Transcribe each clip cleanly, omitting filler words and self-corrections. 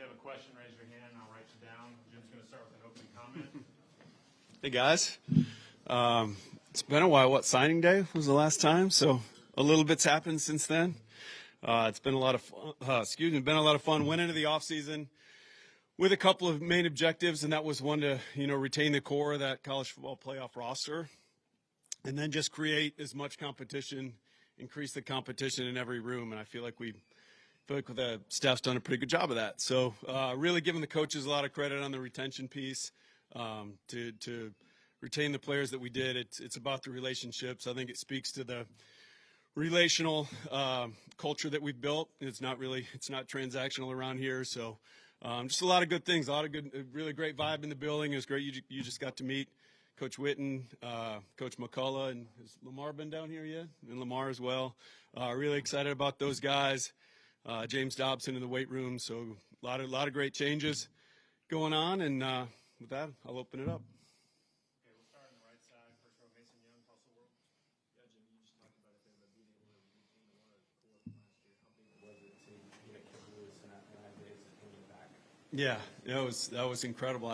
you have a question, raise your hand and I'll write you down. Jim's going to start with an opening comment. Hey, guys. It's been a while. Signing day was the last time, so a little bit's happened since then. It's been a lot of fun. Went into the offseason with a couple of main objectives, and that was one to, retain the core of that college football playoff roster, and then just create as much competition, increase the competition in every room. And I feel like the staff's done a pretty good job of that. So really giving the coaches a lot of credit on the retention piece. To retain the players that we did, it's about the relationships. I think it speaks to the relational culture that we've built. It's not transactional around here. So just a lot of good things, really great vibe in the building. It was great. You just got to meet Coach Witten, Coach McCullough, and has Lamar been down here yet? And Lamar as well. Really excited about those guys. James Dobson in the weight room. So a lot of great changes going on. And with that, I'll open it up. Okay, we'll start on the right side. First row, Mason Young, Tulsa World. Yeah, Jim, you just talked about it there, but being able to retain one of the core from last year, how big was it to get Kip Lewis and Isaiah coming back? Yeah, that was incredible.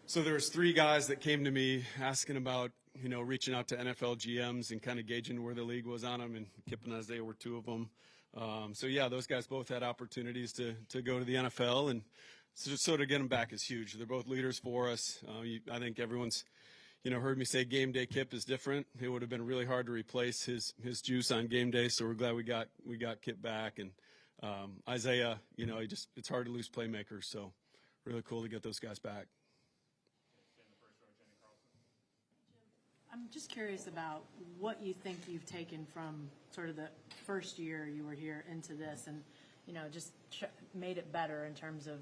So there was 3 guys that came to me asking about, reaching out to NFL GMs and kind of gauging where the league was on them, and Kip and Isaiah were 2 of them. So yeah, those guys both had opportunities to go to the NFL, and so to get them back is huge. They're both leaders for us. I think everyone's, heard me say game day Kip is different. It would have been really hard to replace his juice on game day. So we're glad we got Kip back. And Isaiah, it's hard to lose playmakers. So really cool to get those guys back. I'm just curious about what you think you've taken from sort of the first year you were here into this, and just made it better in terms of,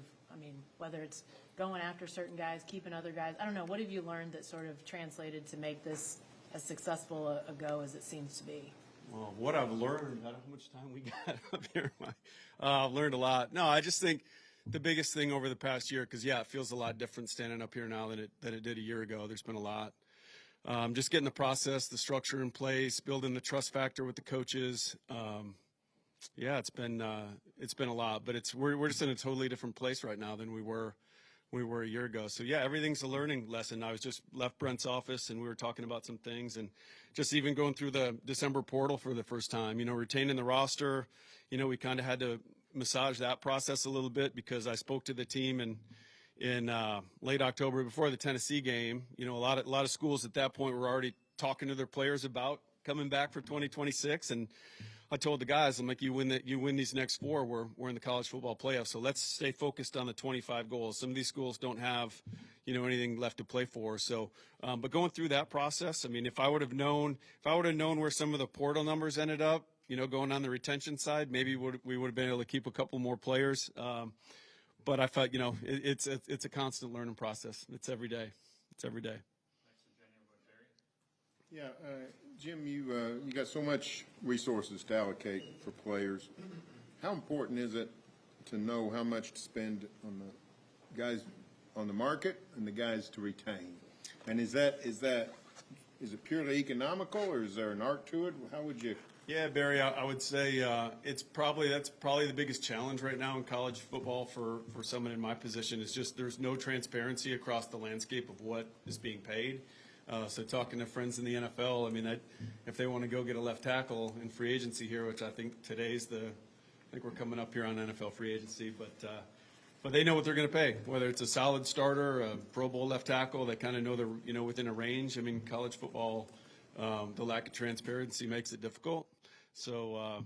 whether it's going after certain guys, keeping other guys. I don't know. What have you learned that sort of translated to make this as successful a go as it seems to be? Well, what I've learned, I don't know how much time we got up here. I've learned a lot. No, I just think the biggest thing over the past year, because, it feels a lot different standing up here now than it did a year ago. There's been a lot. Just getting the process, the structure in place, building the trust factor with the coaches. It's been a lot, but we're just in a totally different place right now than we were a year ago. So everything's a learning lesson. I was just left Brent's office and we were talking about some things, and just even going through the December portal for the first time, retaining the roster, we kind of had to massage that process a little bit, because I spoke to the team in late October before the Tennessee game. A lot of schools at that point were already talking to their players about coming back for 2026, and I told the guys, I'm like, you win these next 4, we're in the college football playoffs. So let's stay focused on the 25 goals. Some of these schools don't have, anything left to play for. So, but going through that process, if I would have known where some of the portal numbers ended up, going on the retention side, maybe we would have been able to keep a couple more players. But I thought, it's a constant learning process. It's every day. Yeah, Jim, you got so much resources to allocate for players. How important is it to know how much to spend on the guys on the market and the guys to retain? And is it purely economical, or is there an art to it? How would you? Yeah, Barry, I would say that's probably the biggest challenge right now in college football for someone in my position, is just there's no transparency across the landscape of what is being paid. So talking to friends in the NFL, if they want to go get a left tackle in free agency here, which I think I think we're coming up here on NFL free agency, but they know what they're going to pay, whether it's a solid starter, a Pro Bowl left tackle. They kind of know they're within a range. College football, the lack of transparency makes it difficult. So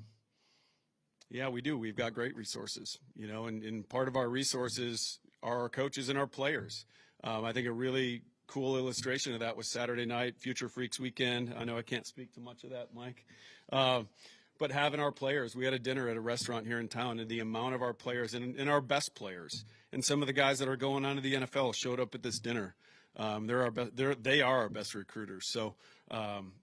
we do. We've got great resources, and part of our resources are our coaches and our players. I think a really cool illustration of that was Saturday night, Future Freaks weekend. I know I can't speak to much of that, Mike. But having our players, we had a dinner at a restaurant here in town, and the amount of our players and our best players and some of the guys that are going on to the NFL showed up at this dinner. They are our best recruiters. So,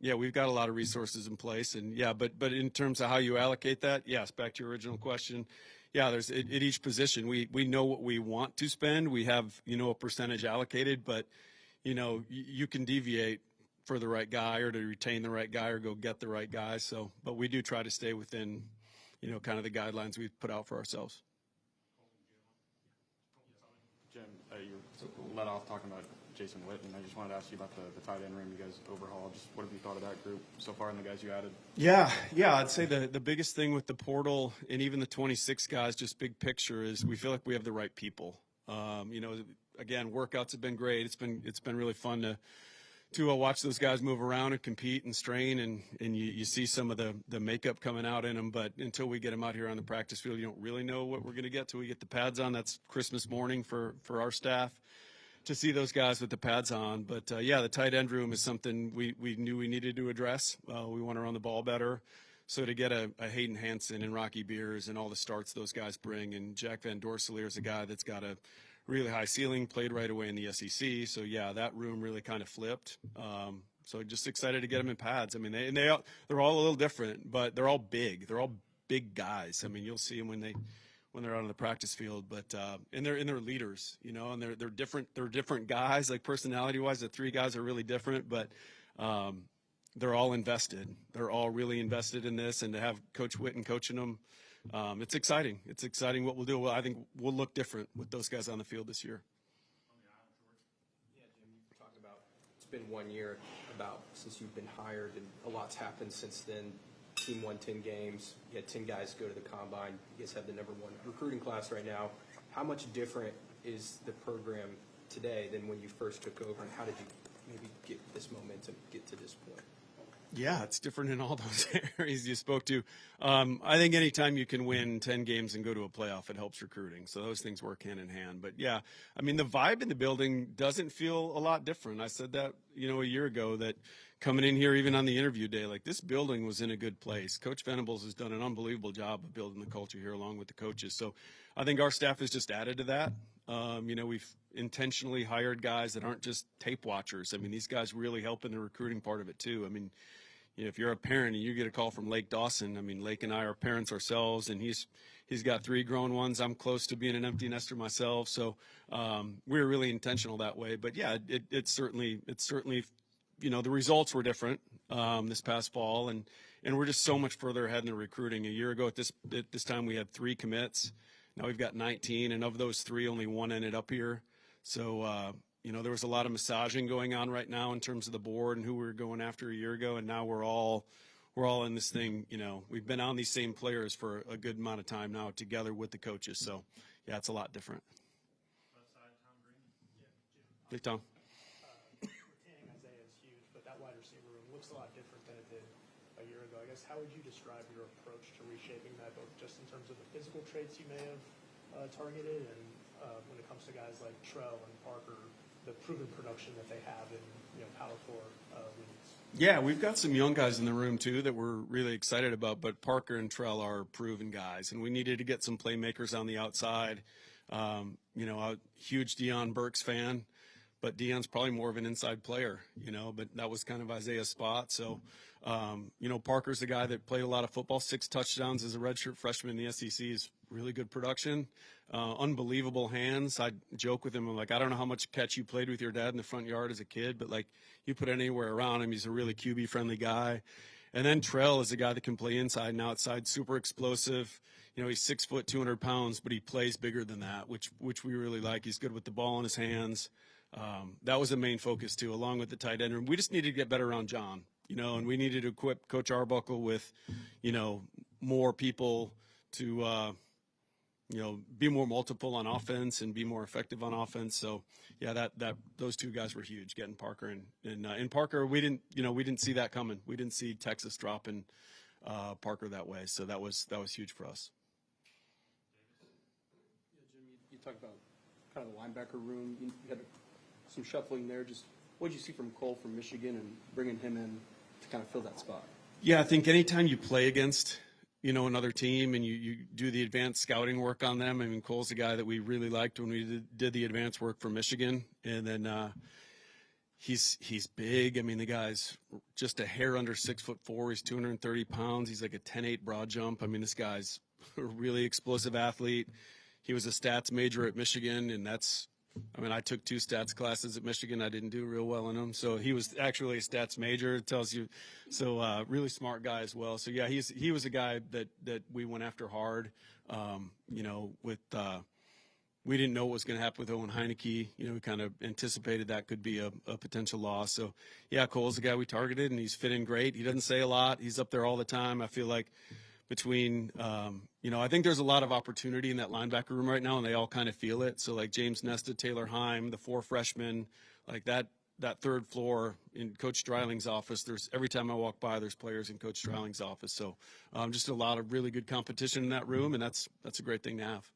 we've got a lot of resources in place. And, but in terms of how you allocate that, yes, back to your original question, there's at each position, we know what we want to spend. We have, a percentage allocated, but you can deviate for the right guy or to retain the right guy or go get the right guy. So, but we do try to stay within, kind of the guidelines we've put out for ourselves. You led off talking about Jason Witten. I just wanted to ask you about the tight end room you guys overhauled. Just what have you thought of that group so far and the guys you added? Yeah, I'd say the biggest thing with the portal and even the 26 guys, just big picture, is we feel like we have the right people. Again, workouts have been great. It's been really fun to watch those guys move around and compete and strain, and you see some of the makeup coming out in them. But until we get them out here on the practice field, you don't really know what we're going to get till we get the pads on. That's Christmas morning for our staff to see those guys with the pads on. But the tight end room is something we knew we needed to address. We want to run the ball better. So to get a Hayden Hansen and Rocky Beers and all the starts those guys bring, and Jack Van Dorseleer is a guy that's got a really high ceiling, played right away in the SEC. So that room really kind of flipped. So just excited to get them in pads. I mean, they're all a little different, but they're all big. They're all big guys. I mean, you'll see them when they're out on the practice field, but and they're leaders, and they're different. They're different guys, like personality-wise. The three guys are really different, but they're all invested. They're all really invested in this, and to have Coach Witten coaching them. It's exciting. It's exciting what we'll do. Well, I think we'll look different with those guys on the field this year. Yeah, Jim, you talked about it's been 1 year about since you've been hired, and a lot's happened since then. Team won 10 games. You had 10 guys go to the combine. You guys have the #1 recruiting class right now. How much different is the program today than when you first took over, and how did you maybe get this momentum, get to this point? Yeah, it's different in all those areas you spoke to. I think anytime you can win 10 games and go to a playoff, it helps recruiting. So those things work hand in hand. But yeah, I mean, the vibe in the building doesn't feel a lot different. I said that, a year ago, that coming in here, even on the interview day, like this building was in a good place. Coach Venables has done an unbelievable job of building the culture here along with the coaches. So I think our staff has just added to that. We've intentionally hired guys that aren't just tape watchers. I mean, these guys really help in the recruiting part of it too. I mean, if you're a parent and you get a call from Lake Dawson, I mean, Lake and I are parents ourselves, and he's got 3 grown ones. I'm close to being an empty nester myself, so we're really intentional that way. But yeah, it's certainly the results were different this past fall, and we're just so much further ahead in the recruiting. A year ago at this time we had 3 commits. Now we've got 19, and of those 3, only 1 ended up here. So there was a lot of massaging going on right now in terms of the board and who we were going after a year ago, and now we're all in this thing. We've been on these same players for a good amount of time now together with the coaches. So yeah, it's a lot different. Left side, Tom Green. Hey, Tom. Retaining Isaiah is huge, but that wide receiver room looks a lot different than it did a year ago. I guess, how would you describe your approach to reshaping that, both just in terms of the physical traits you may have targeted, and when it comes to guys like Trell and Parker, the proven production that they have in Power 4 leagues? Yeah, we've got some young guys in the room too that we're really excited about, but Parker and Trell are proven guys, and we needed to get some playmakers on the outside. A huge Deion Burks fan, but Deion's probably more of an inside player, but that was kind of Isaiah's spot. So, Parker's the guy that played a lot of football, 6 touchdowns as a redshirt freshman in the SEC, is really good production, unbelievable hands. I joke with him, I'm like, I don't know how much catch you played with your dad in the front yard as a kid, but like you put it anywhere around him, he's a really QB friendly guy. And then Trell is a guy that can play inside and outside, super explosive. He's 6 foot, 200 pounds, but he plays bigger than that, which we really like. He's good with the ball in his hands. That was the main focus too, along with the tight end room. We just needed to get better around John, and we needed to equip Coach Arbuckle with, more people to, be more multiple on offense and be more effective on offense. So yeah, those 2 guys were huge, getting Parker and Parker. We didn't see that coming. We didn't see Texas dropping Parker that way. So that was huge for us. Yeah, Jim, you talked about kind of the linebacker room. You had some shuffling there. Just what did you see from Cole from Michigan and bringing him in to kind of fill that spot? Yeah, I think anytime you play against, another team and you do the advanced scouting work on them. I mean, Cole's the guy that we really liked when we did the advanced work for Michigan. And then he's big. I mean, the guy's just a hair under 6'4". He's 230 pounds. He's like a 10.8 broad jump. I mean, this guy's a really explosive athlete. He was a stats major at Michigan, and I took 2 stats classes at Michigan. I didn't do real well in them. So he was actually a stats major. It tells you. So really smart guy as well. So yeah, he was a guy that we went after hard. With we didn't know what was going to happen with Owen Heineke. You know, we kind of anticipated that could be a potential loss. So, yeah, Cole's the guy we targeted, and he's fitting great. He doesn't say a lot. He's up there all the time. I feel like between, I think there's a lot of opportunity in that linebacker room right now, and they all kind of feel it. So, like James Nesta, Taylor Heim, the 4 freshmen, like that third floor in Coach Streiling's office, every time I walk by, there's players in Coach Streiling's office. So just a lot of really good competition in that room, and that's a great thing to have.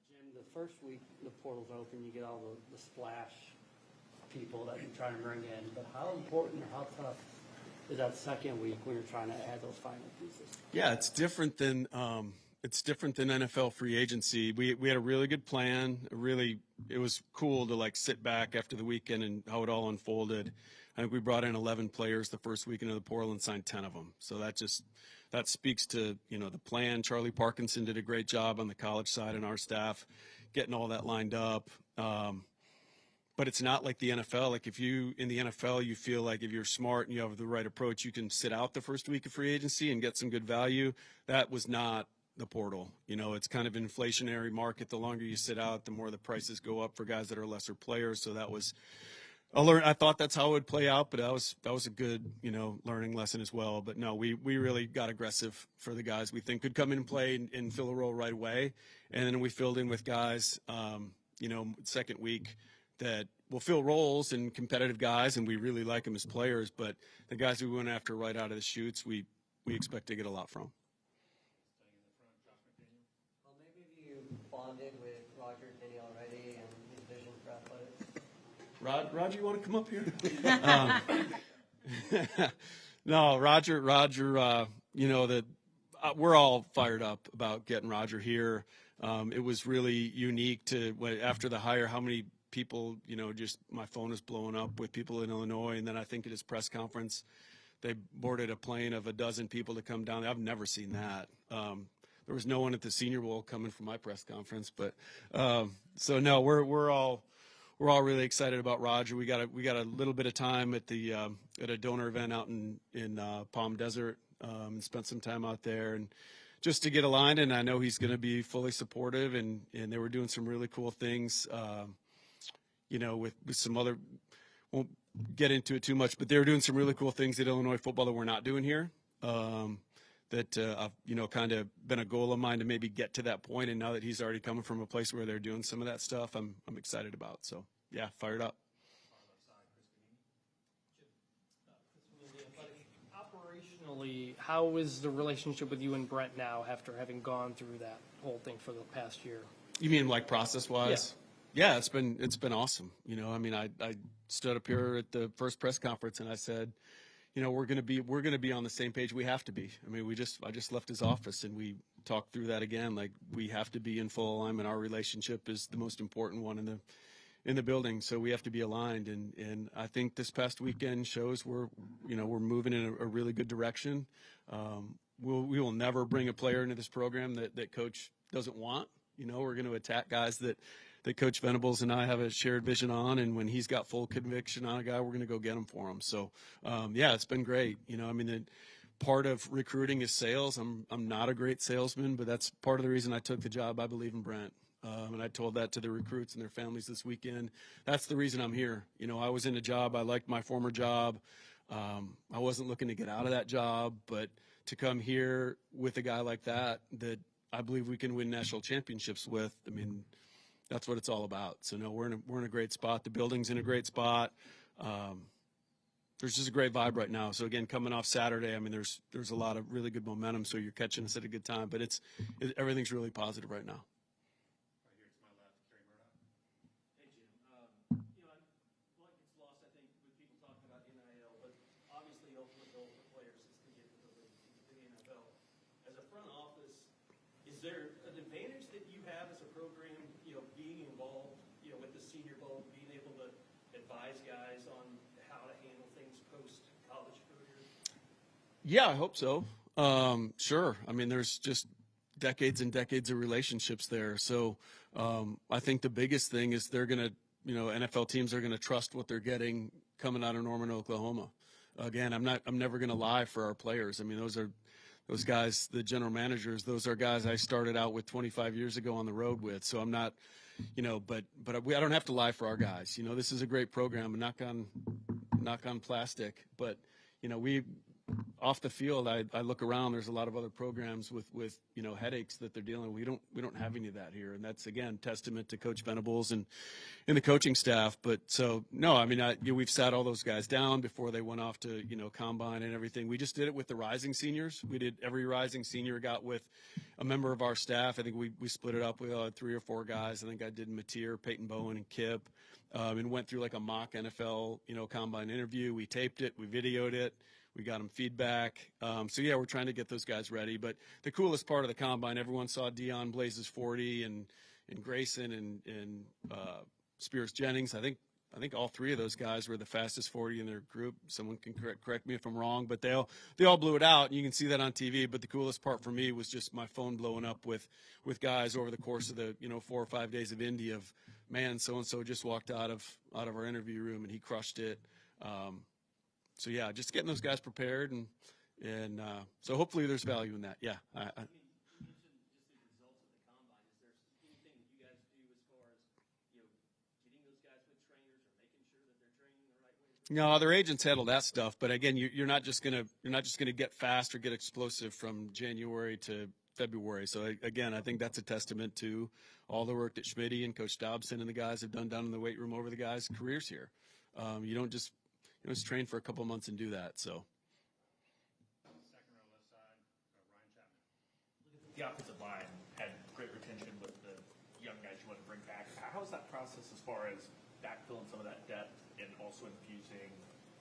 Jim, the first week the portal's open, you get all the splash people that you're trying to bring in. But how important or how tough is that second week when you're trying to add those final pieces? Yeah, it's different than NFL free agency. We had a really good plan. It was cool to like sit back after the weekend and how it all unfolded. I think we brought in 11 players the first weekend of the portal and signed 10 of them. So that speaks to, the plan. Charlie Parkinson did a great job on the college side and our staff getting all that lined up. But it's not like the NFL. Like in the NFL, you feel like if you're smart and you have the right approach, you can sit out the first week of free agency and get some good value. That was not the portal. It's kind of an inflationary market. The longer you sit out, the more the prices go up for guys that are lesser players. So that was I thought that's how it would play out, but that was a good, learning lesson as well. But no, we really got aggressive for the guys we think could come in and play and fill a role right away. And then we filled in with guys, second week that will fill roles and competitive guys, and we really like them as players. But the guys we went after right out of the chutes, we expect to get a lot from. Well, maybe you bonded with Roger Denny already and his vision for athletics. Roger, you want to come up here? No, Roger, we're all fired up about getting Roger here. It was really unique after the hire, how many people, just my phone is blowing up with people in Illinois. And then I think at his press conference, they boarded a plane of 12 people to come down. I've never seen that. There was no one at the Senior Bowl coming from my press conference, but so no, we're all really excited about Roger. We got a little bit of time at a donor event out in Palm Desert and spent some time out there and just to get aligned. And I know he's going to be fully supportive. And they were doing some really cool things, with some other. Won't get into it too much, but they were doing some really cool things at Illinois football that we're not doing here. I've kind of been a goal of mine to maybe get to that point. And now that he's already coming from a place where they're doing some of that stuff, I'm excited about. So yeah, fired up. Operationally, how is the relationship with you and Brent now after having gone through that whole thing for the past year? You mean like process wise? Yeah, it's been awesome. I stood up here at the first press conference and I said, we're going to be on the same page. We have to be. I just left his office and we talked through that again. Like we have to be in full alignment. Our relationship is the most important one in the building. So we have to be aligned. And I think this past weekend shows we're moving in a really good direction. We will never bring a player into this program that coach doesn't want. We're going to attack guys that Coach Venables and I have a shared vision on, and when he's got full conviction on a guy, we're going to go get him for him. So, it's been great. Part of recruiting is sales. I'm not a great salesman, but that's part of the reason I took the job. I believe in Brent, and I told that to the recruits and their families this weekend. That's the reason I'm here. I was in a job. I liked my former job. I wasn't looking to get out of that job, but to come here with a guy like that I believe we can win national championships with, that's what it's all about. So no, we're in a great spot. The building's in a great spot. There's just a great vibe right now. So again, coming off Saturday, there's a lot of really good momentum. So you're catching us at a good time. But everything's really positive right now. Right here to my left, Kerry Murdoch. Hey Jim, what gets lost, I think, with people talking about NIL, but obviously the ultimate goal for players is to get to the NFL. As a front office, is there an advantage that you have as a program, being involved, with the Senior Bowl, being able to advise guys on how to handle things post-college career? Yeah, I hope so. Sure. There's just decades and decades of relationships there. So I think the biggest thing is they're going to, NFL teams are going to trust what they're getting coming out of Norman, Oklahoma. Again, I'm never going to lie for our players. those guys, the general managers, those are guys I started out with 25 years ago on the road with. So I'm not, but I don't have to lie for our guys. This is a great program, and knock on plastic. But, we off the field, I look around, there's a lot of other programs with headaches that they're dealing with. We don't have any of that here. And that's, again, testament to Coach Venables and the coaching staff. But so, no, I mean, we've sat all those guys down before they went off to, combine and everything. We just did it with the rising seniors. We did every rising senior got with a member of our staff. I think we split it up. We had 3 or 4 guys. I think I did Mateer, Peyton Bowen, and Kip, and went through like a mock NFL, combine interview. We taped it. We videoed it. We got them feedback. So, yeah, we're trying to get those guys ready. But the coolest part of the combine, everyone saw Dion Blazes 40 and Grayson and Spears Jennings. I think all 3 of those guys were the fastest 40 in their group. Someone can correct me if I'm wrong, but they all blew it out, and you can see that on TV. But the coolest part for me was just my phone blowing up with guys over the course of the 4 or 5 days of Indy of, man, so-and-so just walked out of our interview room, and he crushed it. So, yeah, just getting those guys prepared, and so hopefully there's value in that. Yeah. You mentioned just the results of the combine. Is there anything that you guys do as far as, getting those guys with trainers or making sure that they're training the right way? No, their agents handle that stuff. But again, you're not just gonna get fast or get explosive from January to February. So again, I think that's a testament to all the work that Schmitty and Coach Dobson and the guys have done down in the weight room over the guys' careers here. You don't just train for a couple of months and do that. So. Second row left side, Ryan Chapman. The offensive line had great retention with the young guys you want to bring back. How is that process as far as backfilling some of that depth and also infusing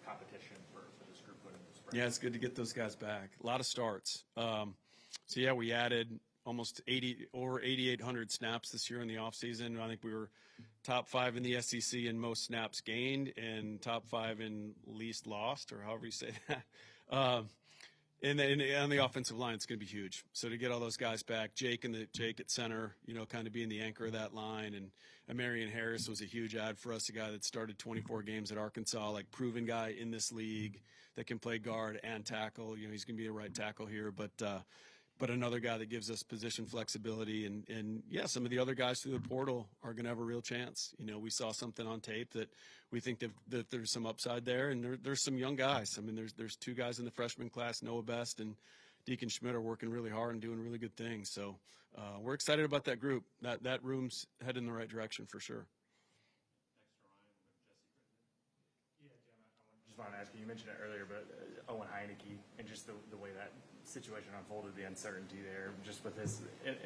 competition for this group going into the spring? Yeah, it's good to get those guys back. A lot of starts. So, yeah, we added almost over 8,800 snaps this year in the offseason. I think we were top 5 in the SEC in most snaps gained and top 5 in least lost, or however you say that. And on the offensive line, it's going to be huge. So to get all those guys back, Jake at center, kind of being the anchor of that line, and Marion Harris was a huge add for us, a guy that started 24 games at Arkansas, like proven guy in this league that can play guard and tackle. He's going to be a right tackle here, but another guy that gives us position flexibility. And yeah, some of the other guys through the portal are going to have a real chance. We saw something on tape that we think that there's some upside there, and there's some young guys. I mean, there's 2 guys in the freshman class, Noah Best and Deacon Schmidt, are working really hard and doing really good things. So we're excited about that group. That room's heading in the right direction for sure. Just want to ask you mentioned it earlier, but Owen Heineke and just the way that situation unfolded, the uncertainty there, just with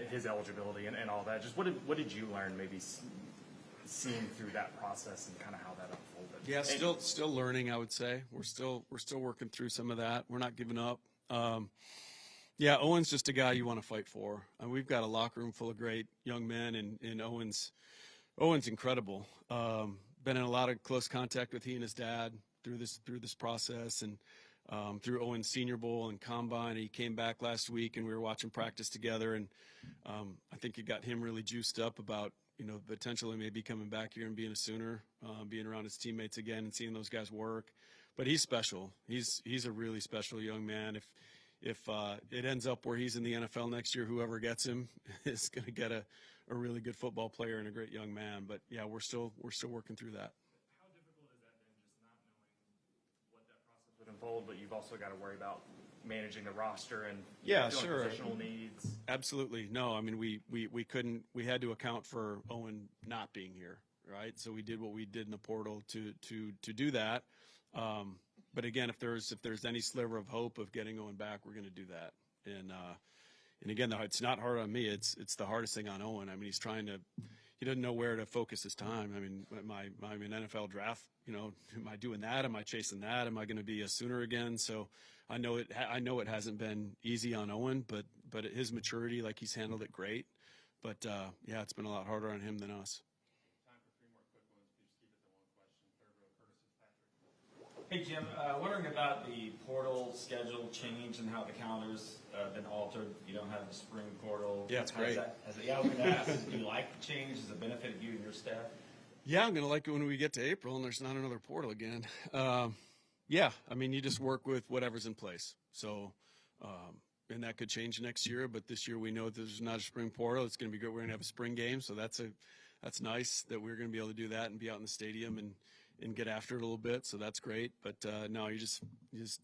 his eligibility and all that. Just what did you learn maybe seeing through that process and kind of how that unfolded? Yeah, still learning, I would say. We're still working through some of that. We're not giving up. Yeah, Owen's just a guy you want to fight for. We've got a locker room full of great young men, and Owen's incredible. Been in a lot of close contact with he and his dad through this process, and through Owen's Senior Bowl and Combine. He came back last week, and we were watching practice together, and I think it got him really juiced up about potentially maybe coming back here and being a Sooner, being around his teammates again and seeing those guys work. But he's special. He's a really special young man. If it ends up where he's in the NFL next year, whoever gets him is going to get a really good football player and a great young man. But yeah, we're still working through that. How difficult has that been, just not knowing what that process would unfold, but you've also got to worry about managing the roster and positional needs? Absolutely. No, I mean, we had to account for Owen not being here, right? So we did what we did in the portal to do that. But again, if there's any sliver of hope of getting Owen back, we're going to do that. And again, it's not hard on me. It's the hardest thing on Owen. I mean, he doesn't know where to focus his time. I mean, I'm in NFL draft. Am I doing that? Am I chasing that? Am I going to be a Sooner again? So I know it hasn't been easy on Owen, but his maturity, like, he's handled it great. But yeah, it's been a lot harder on him than us. Time for 3 more quick ones. If you just keep it to one question. Third row, Curtis Fitzpatrick. Hey, Jim, wondering about the portal schedule change and how the calendar's been altered. You don't have the spring portal. Yeah, it's great. I was going to ask, do you like the change? Does it benefit you and your staff? Yeah, I'm going to like it when we get to April and there's not another portal again. Yeah, I mean, you just work with whatever's in place. So and that could change next year. But this year we know there's not a spring portal. It's going to be good. We're going to have a spring game, so that's nice that we're going to be able to do that and be out in the stadium and get after it a little bit. So that's great. But no, you just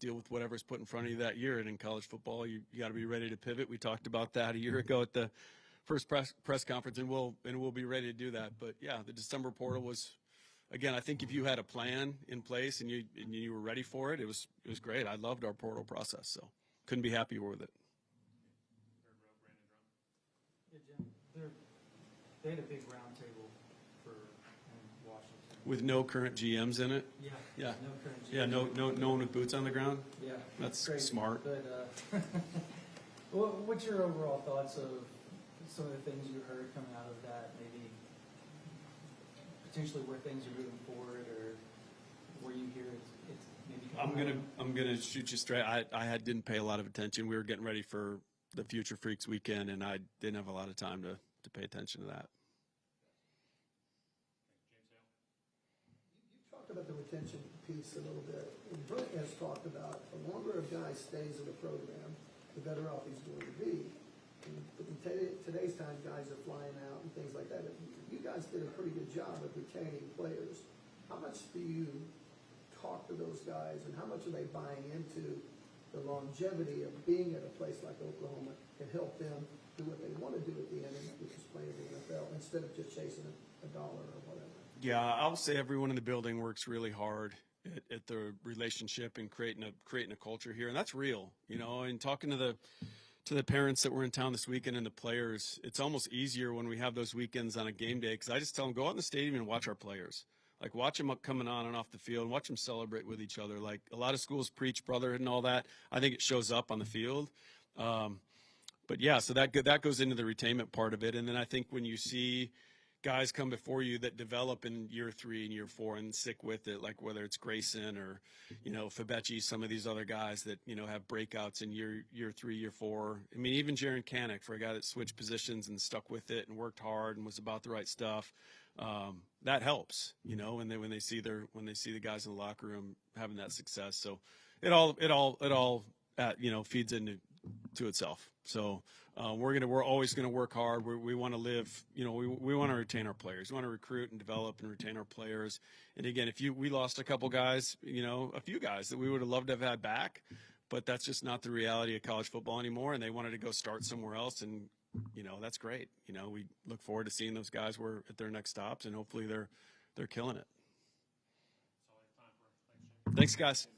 deal with whatever's put in front of you that year. And in college football, you got to be ready to pivot. We talked about that a year ago at the first press conference, and we'll be ready to do that. But yeah, the December portal was. Again, I think if you had a plan in place and you were ready for it, it was great. I loved our portal process, so couldn't be happier with it. Yeah, Jim, they had a big roundtable in Washington. With no current GMs in it? Yeah. Yeah. No current GMs. Yeah, no one with boots on the ground? Yeah. That's crazy. smart. But what's your overall thoughts of some of the things you heard coming out of that, maybe potentially where things are moving forward, or where you hear it's maybe I'm gonna shoot you straight. I didn't pay a lot of attention. We were getting ready for the Future Freaks weekend, and I didn't have a lot of time to pay attention to that. You talked about the retention piece a little bit. And Brent has talked about the longer a guy stays in the program, the better off he's going to be. But in today's time, guys are flying out and things like that. You guys did a pretty good job of retaining players. How much do you talk to those guys, and how much are they buying into the longevity of being at a place like Oklahoma can help them do what they want to do at the end, which is play in the NFL, instead of just chasing a dollar or whatever? Yeah, I'll say everyone in the building works really hard at the relationship and creating a culture here, and that's real, and talking to the parents that were in town this weekend and the players, it's almost easier when we have those weekends on a game day, because I just tell them, go out in the stadium and watch our players. Like, watch them coming on and off the field, and watch them celebrate with each other. Like, a lot of schools preach brotherhood and all that. I think it shows up on the field. But yeah, so that goes into the retainment part of it. And then I think when you see guys come before you that develop in year 3 and year 4 and stick with it, like whether it's Grayson or, Fabechi, some of these other guys that, have breakouts in year 3, year 4. I mean, even Jaron Kanek, for a guy that switched positions and stuck with it and worked hard and was about the right stuff. That helps, and then when they see the guys in the locker room having that success. So it all feeds into itself. So we're always going to work hard. We want to live, we want to retain our players. We want to recruit and develop and retain our players. And again, we lost a couple guys, a few guys that we would have loved to have had back, but that's just not the reality of college football anymore. And they wanted to go start somewhere else, and that's great. We look forward to seeing those guys at their next stops, and hopefully they're killing it. Thanks, guys.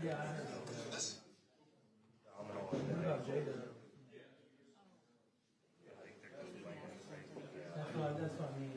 Yeah. What about Jada? That's what I mean.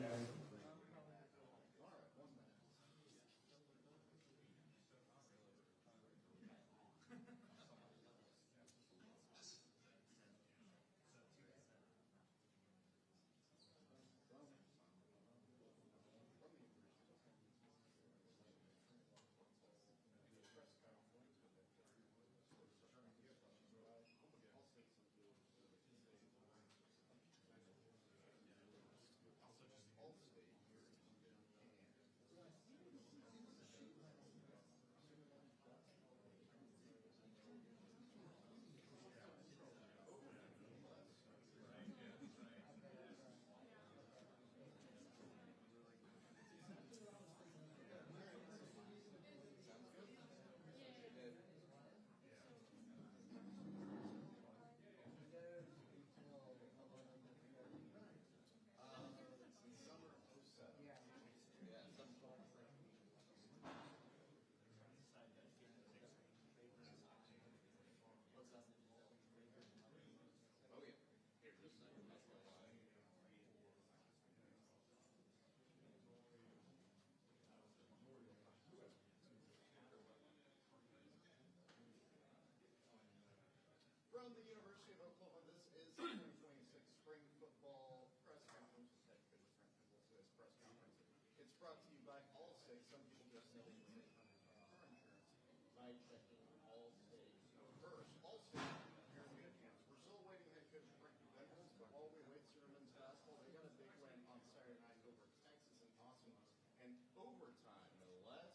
brought to you by Allstate. Some people just know it when they come to car insurance by checking Allstate first. Allstate, here's the good chance. We're still waiting head coach Frank Venables, but while we wait for men's basketball, they got a big win on Saturday night over Texas and Austin, and overtime, no less.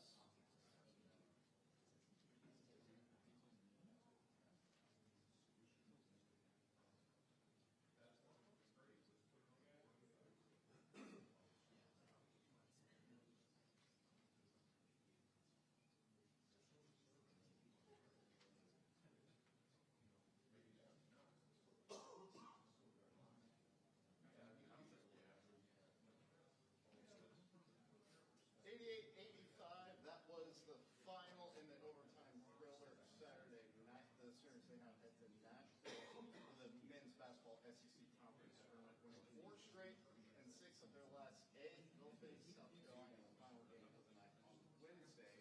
That was the final in the overtime thriller Saturday night. The Sooners, they now head to Nashville for the men's basketball SEC Conference tournament, winning 4 straight and 6 of their last 8. They'll face South Carolina in the final game of the night on Wednesday.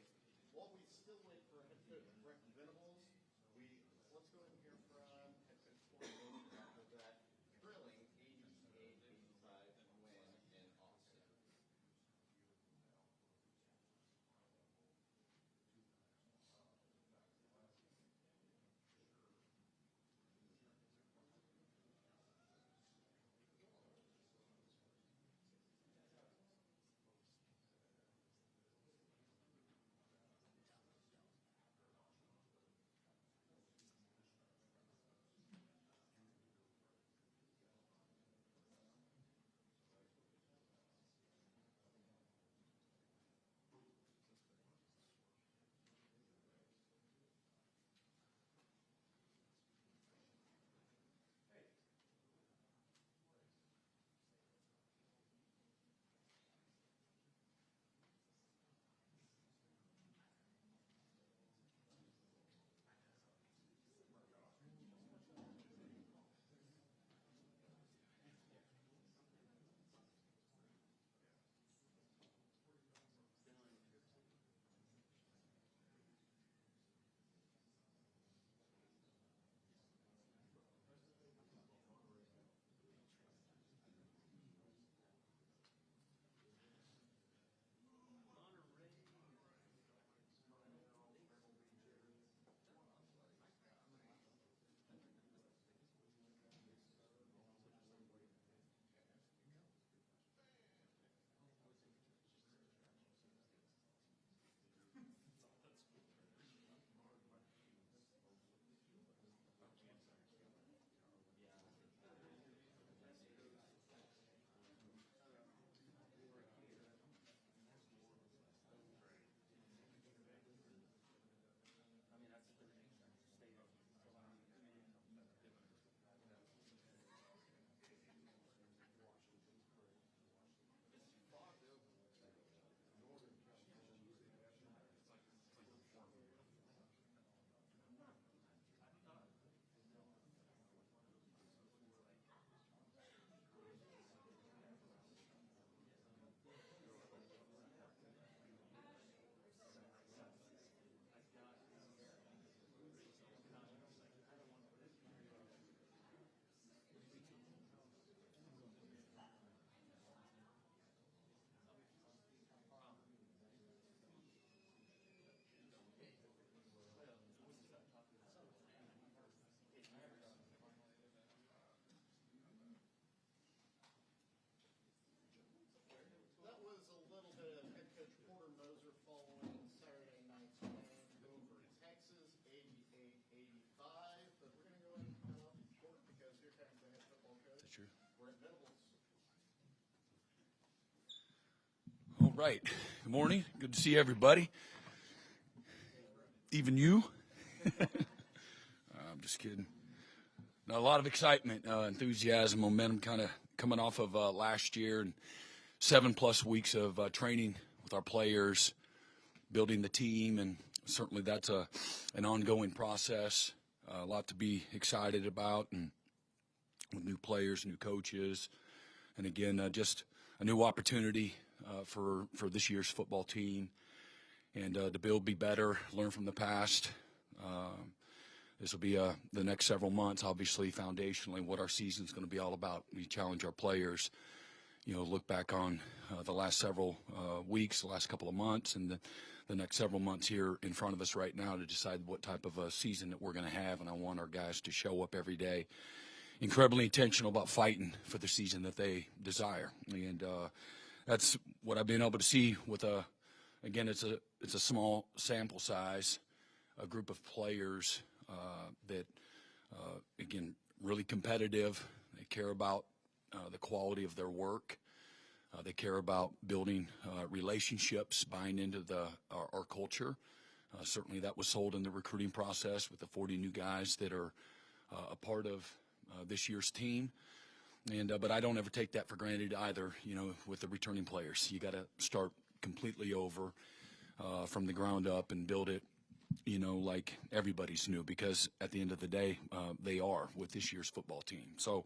While we still wait for head coach Brent Venables, let's go ahead and hear from head coach Corey Moser after that thrilling 88-85 win in Austin. All right. Good morning. Good to see everybody. Even you. I'm just kidding. Now, a lot of excitement, enthusiasm, momentum kind of coming off of last year and 7+ weeks of training with our players, building the team, and certainly that's an ongoing process. A lot to be excited about, and with new players, new coaches, and again, just a new opportunity for this year's football team, and to build, be better, learn from the past. This will be the next several months, obviously, foundationally, what our season's going to be all about. We challenge our players look back on the last several weeks, the last couple of months, and the next several months here in front of us right now to decide what type of a season that we're going to have. And I want our guys to show up every day, incredibly intentional about fighting for the season that they desire. And that's what I've been able to see with again, it's a small sample size, a group of players that, again, really competitive. They care about the quality of their work. They care about building relationships, buying into our culture. Certainly that was sold in the recruiting process with the 40 new guys that are a part of this year's team. But I don't ever take that for granted either, with the returning players. You got to start completely over from the ground up and build it, like everybody's new, because at the end of the day, they are with this year's football team. So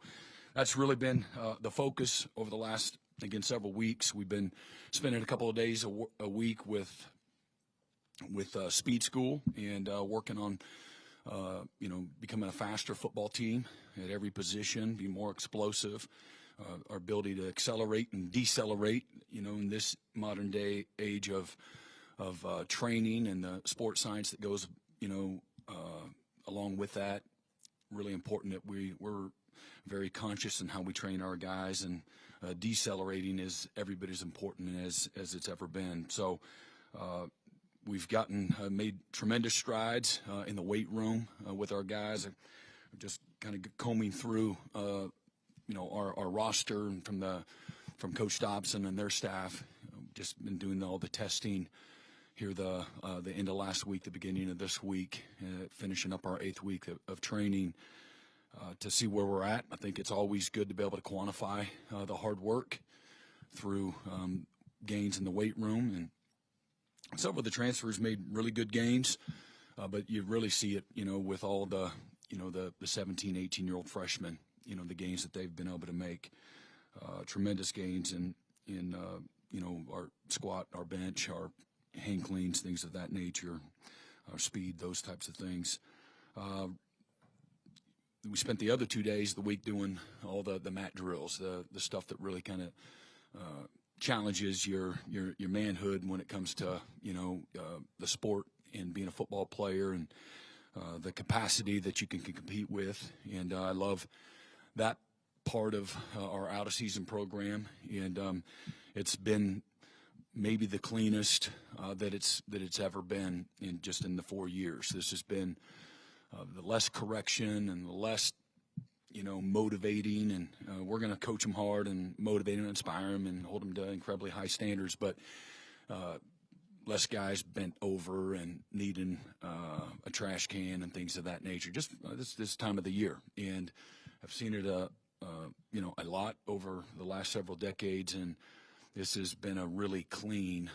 that's really been the focus over the last, again, several weeks. We've been spending a couple of days a week with speed school and working on, becoming a faster football team at every position, be more explosive, our ability to accelerate and decelerate, in this modern day age of training and the sports science that goes, along with that. Really important that we're very conscious in how we train our guys, and decelerating is every bit as important as it's ever been. So we've made tremendous strides in the weight room with our guys. Just kind of combing through, our roster and from Coach Dobson and their staff. Just been doing all the testing here the end of last week, the beginning of this week, finishing up our 8th week of training to see where we're at. I think it's always good to be able to quantify the hard work through gains in the weight room. And several of the transfers made really good gains, but you really see it, with all the 17, 18-year-old freshmen, the gains that they've been able to make. Tremendous gains in our squat, our bench, our hang cleans, things of that nature, our speed, those types of things. We spent the other 2 days of the week doing all the mat drills, the stuff that really kind of challenges your manhood when it comes to the sport and being a football player, and the capacity that you can compete with. And I love that part of our out of season program, and it's been maybe the cleanest that it's ever been in the 4 years. This has been the less correction and the less motivating, and we're going to coach them hard and motivate them, inspire them, and hold them to incredibly high standards, but less guys bent over and needing a trash can and things of that nature, just this time of the year. And I've seen it a lot over the last several decades, and this has been a really clean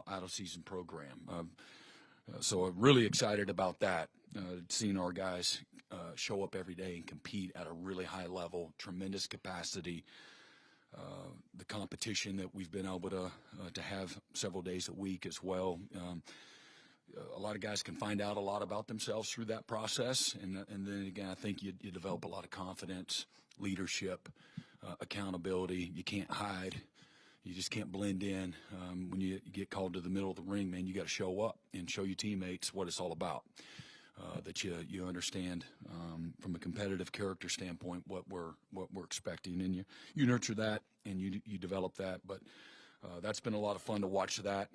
out-of-season program. So I'm really excited about that, seeing our guys show up every day and compete at a really high level, tremendous capacity. The competition that we've been able to have several days a week as well. A lot of guys can find out a lot about themselves through that process, and then again, I think you develop a lot of confidence, leadership, accountability. You can't hide. You just can't blend in. When you get called to the middle of the ring, man, you got to show up and show your teammates what it's all about. That you understand from a competitive character standpoint what we're expecting, and you nurture that and you develop that. But that's been a lot of fun to watch that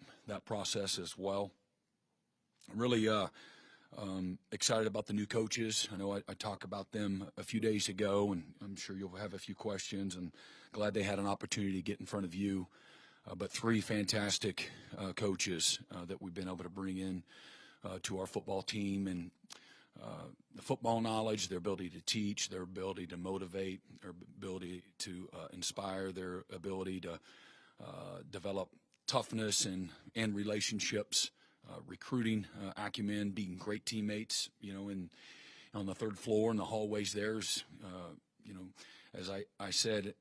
process as well. Really excited about the new coaches. I know I talked about them a few days ago, and I'm sure you'll have a few questions, and glad they had an opportunity to get in front of you. But 3 fantastic coaches that we've been able to bring in to our football team, and the football knowledge, their ability to teach, their ability to motivate, their ability to inspire, their ability to develop toughness and relationships, recruiting acumen, being great teammates, and on the 3rd floor in the hallways there's, as I said,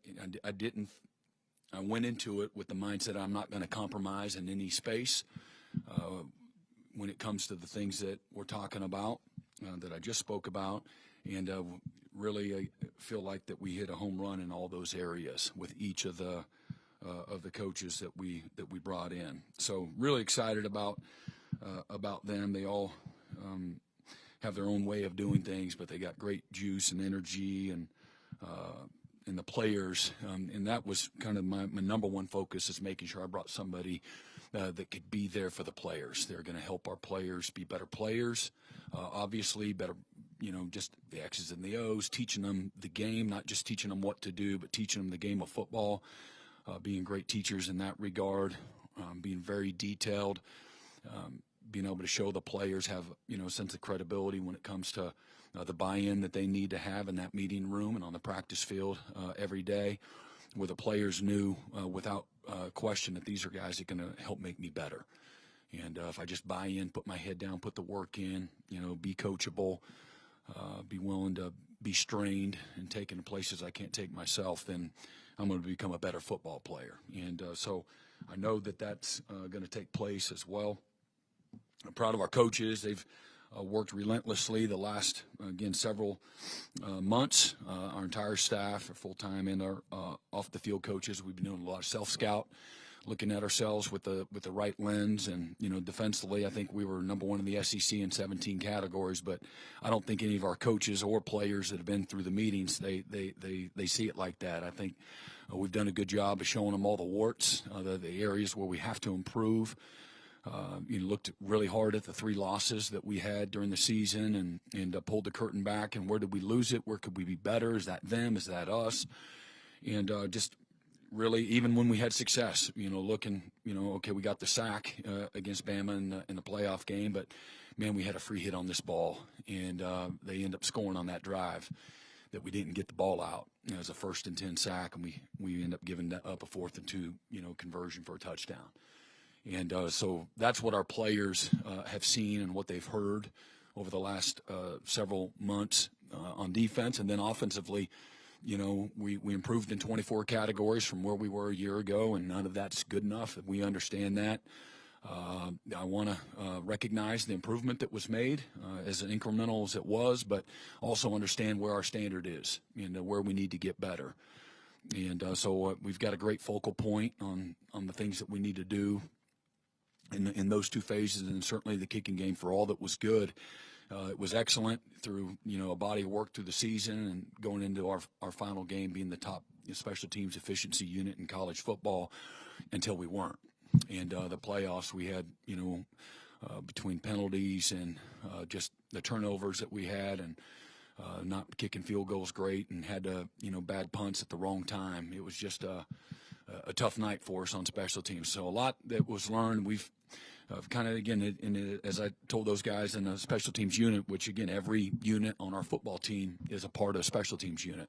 I went into it with the mindset I'm not going to compromise in any space when it comes to the things that we're talking about, that I just spoke about, and really I feel like that we hit a home run in all those areas with each of the of the coaches that we brought in. So really excited about them. They all have their own way of doing things, but they got great juice and energy, and the players, and that was kind of my number one focus, is making sure I brought somebody that could be there for the players. They're going to help our players be better players, obviously better, just the X's and the O's, teaching them the game, not just teaching them what to do, but teaching them the game of football, being great teachers in that regard, being very detailed, being able to show the players have, a sense of credibility when it comes to the buy-in that they need to have in that meeting room and on the practice field every day, where the players knew without question that these are guys that are going to help make me better. And if I just buy in, put my head down, put the work in, be coachable, be willing to be strained and taken to places I can't take myself, then I'm going to become a better football player. And so I know that that's going to take place as well. I'm proud of our coaches. They've worked relentlessly the last, several months. Our entire staff are full-time, and our off-the-field coaches. We've been doing a lot of self-scout, looking at ourselves with the right lens. And, defensively, I think we were number one in the SEC in 17 categories, but I don't think any of our coaches or players that have been through the meetings, they see it like that. I think we've done a good job of showing them all the warts, the areas where we have to improve. Looked really hard at the 3 losses that we had during the season and pulled the curtain back. And where did we lose it? Where could we be better? Is that them? Is that us? And just really, even when we had success, looking, okay, we got the sack against Bama in the playoff game, but, man, we had a free hit on this ball. And they end up scoring on that drive that we didn't get the ball out. It was a 1st and 10 sack, and we end up giving up a 4th and 2, conversion for a touchdown. And so that's what our players have seen and what they've heard over the last several months on defense. And then offensively, we improved in 24 categories from where we were a year ago, and none of that's good enough. We understand that. I want to recognize the improvement that was made, as incremental as it was, but also understand where our standard is and where we need to get better. And so we've got a great focal point on the things that we need to do in those 2 phases, and certainly the kicking game, for all that was good. It was excellent through, a body of work through the season, and going into our final game being the top special teams efficiency unit in college football until we weren't. And the playoffs, we had, between penalties and just the turnovers that we had, and not kicking field goals great, and had bad punts at the wrong time. It was just a tough night for us on special teams. So a lot that was learned. We've kind of, again, as I told those guys in the special teams unit, which, again, every unit on our football team is a part of a special teams unit.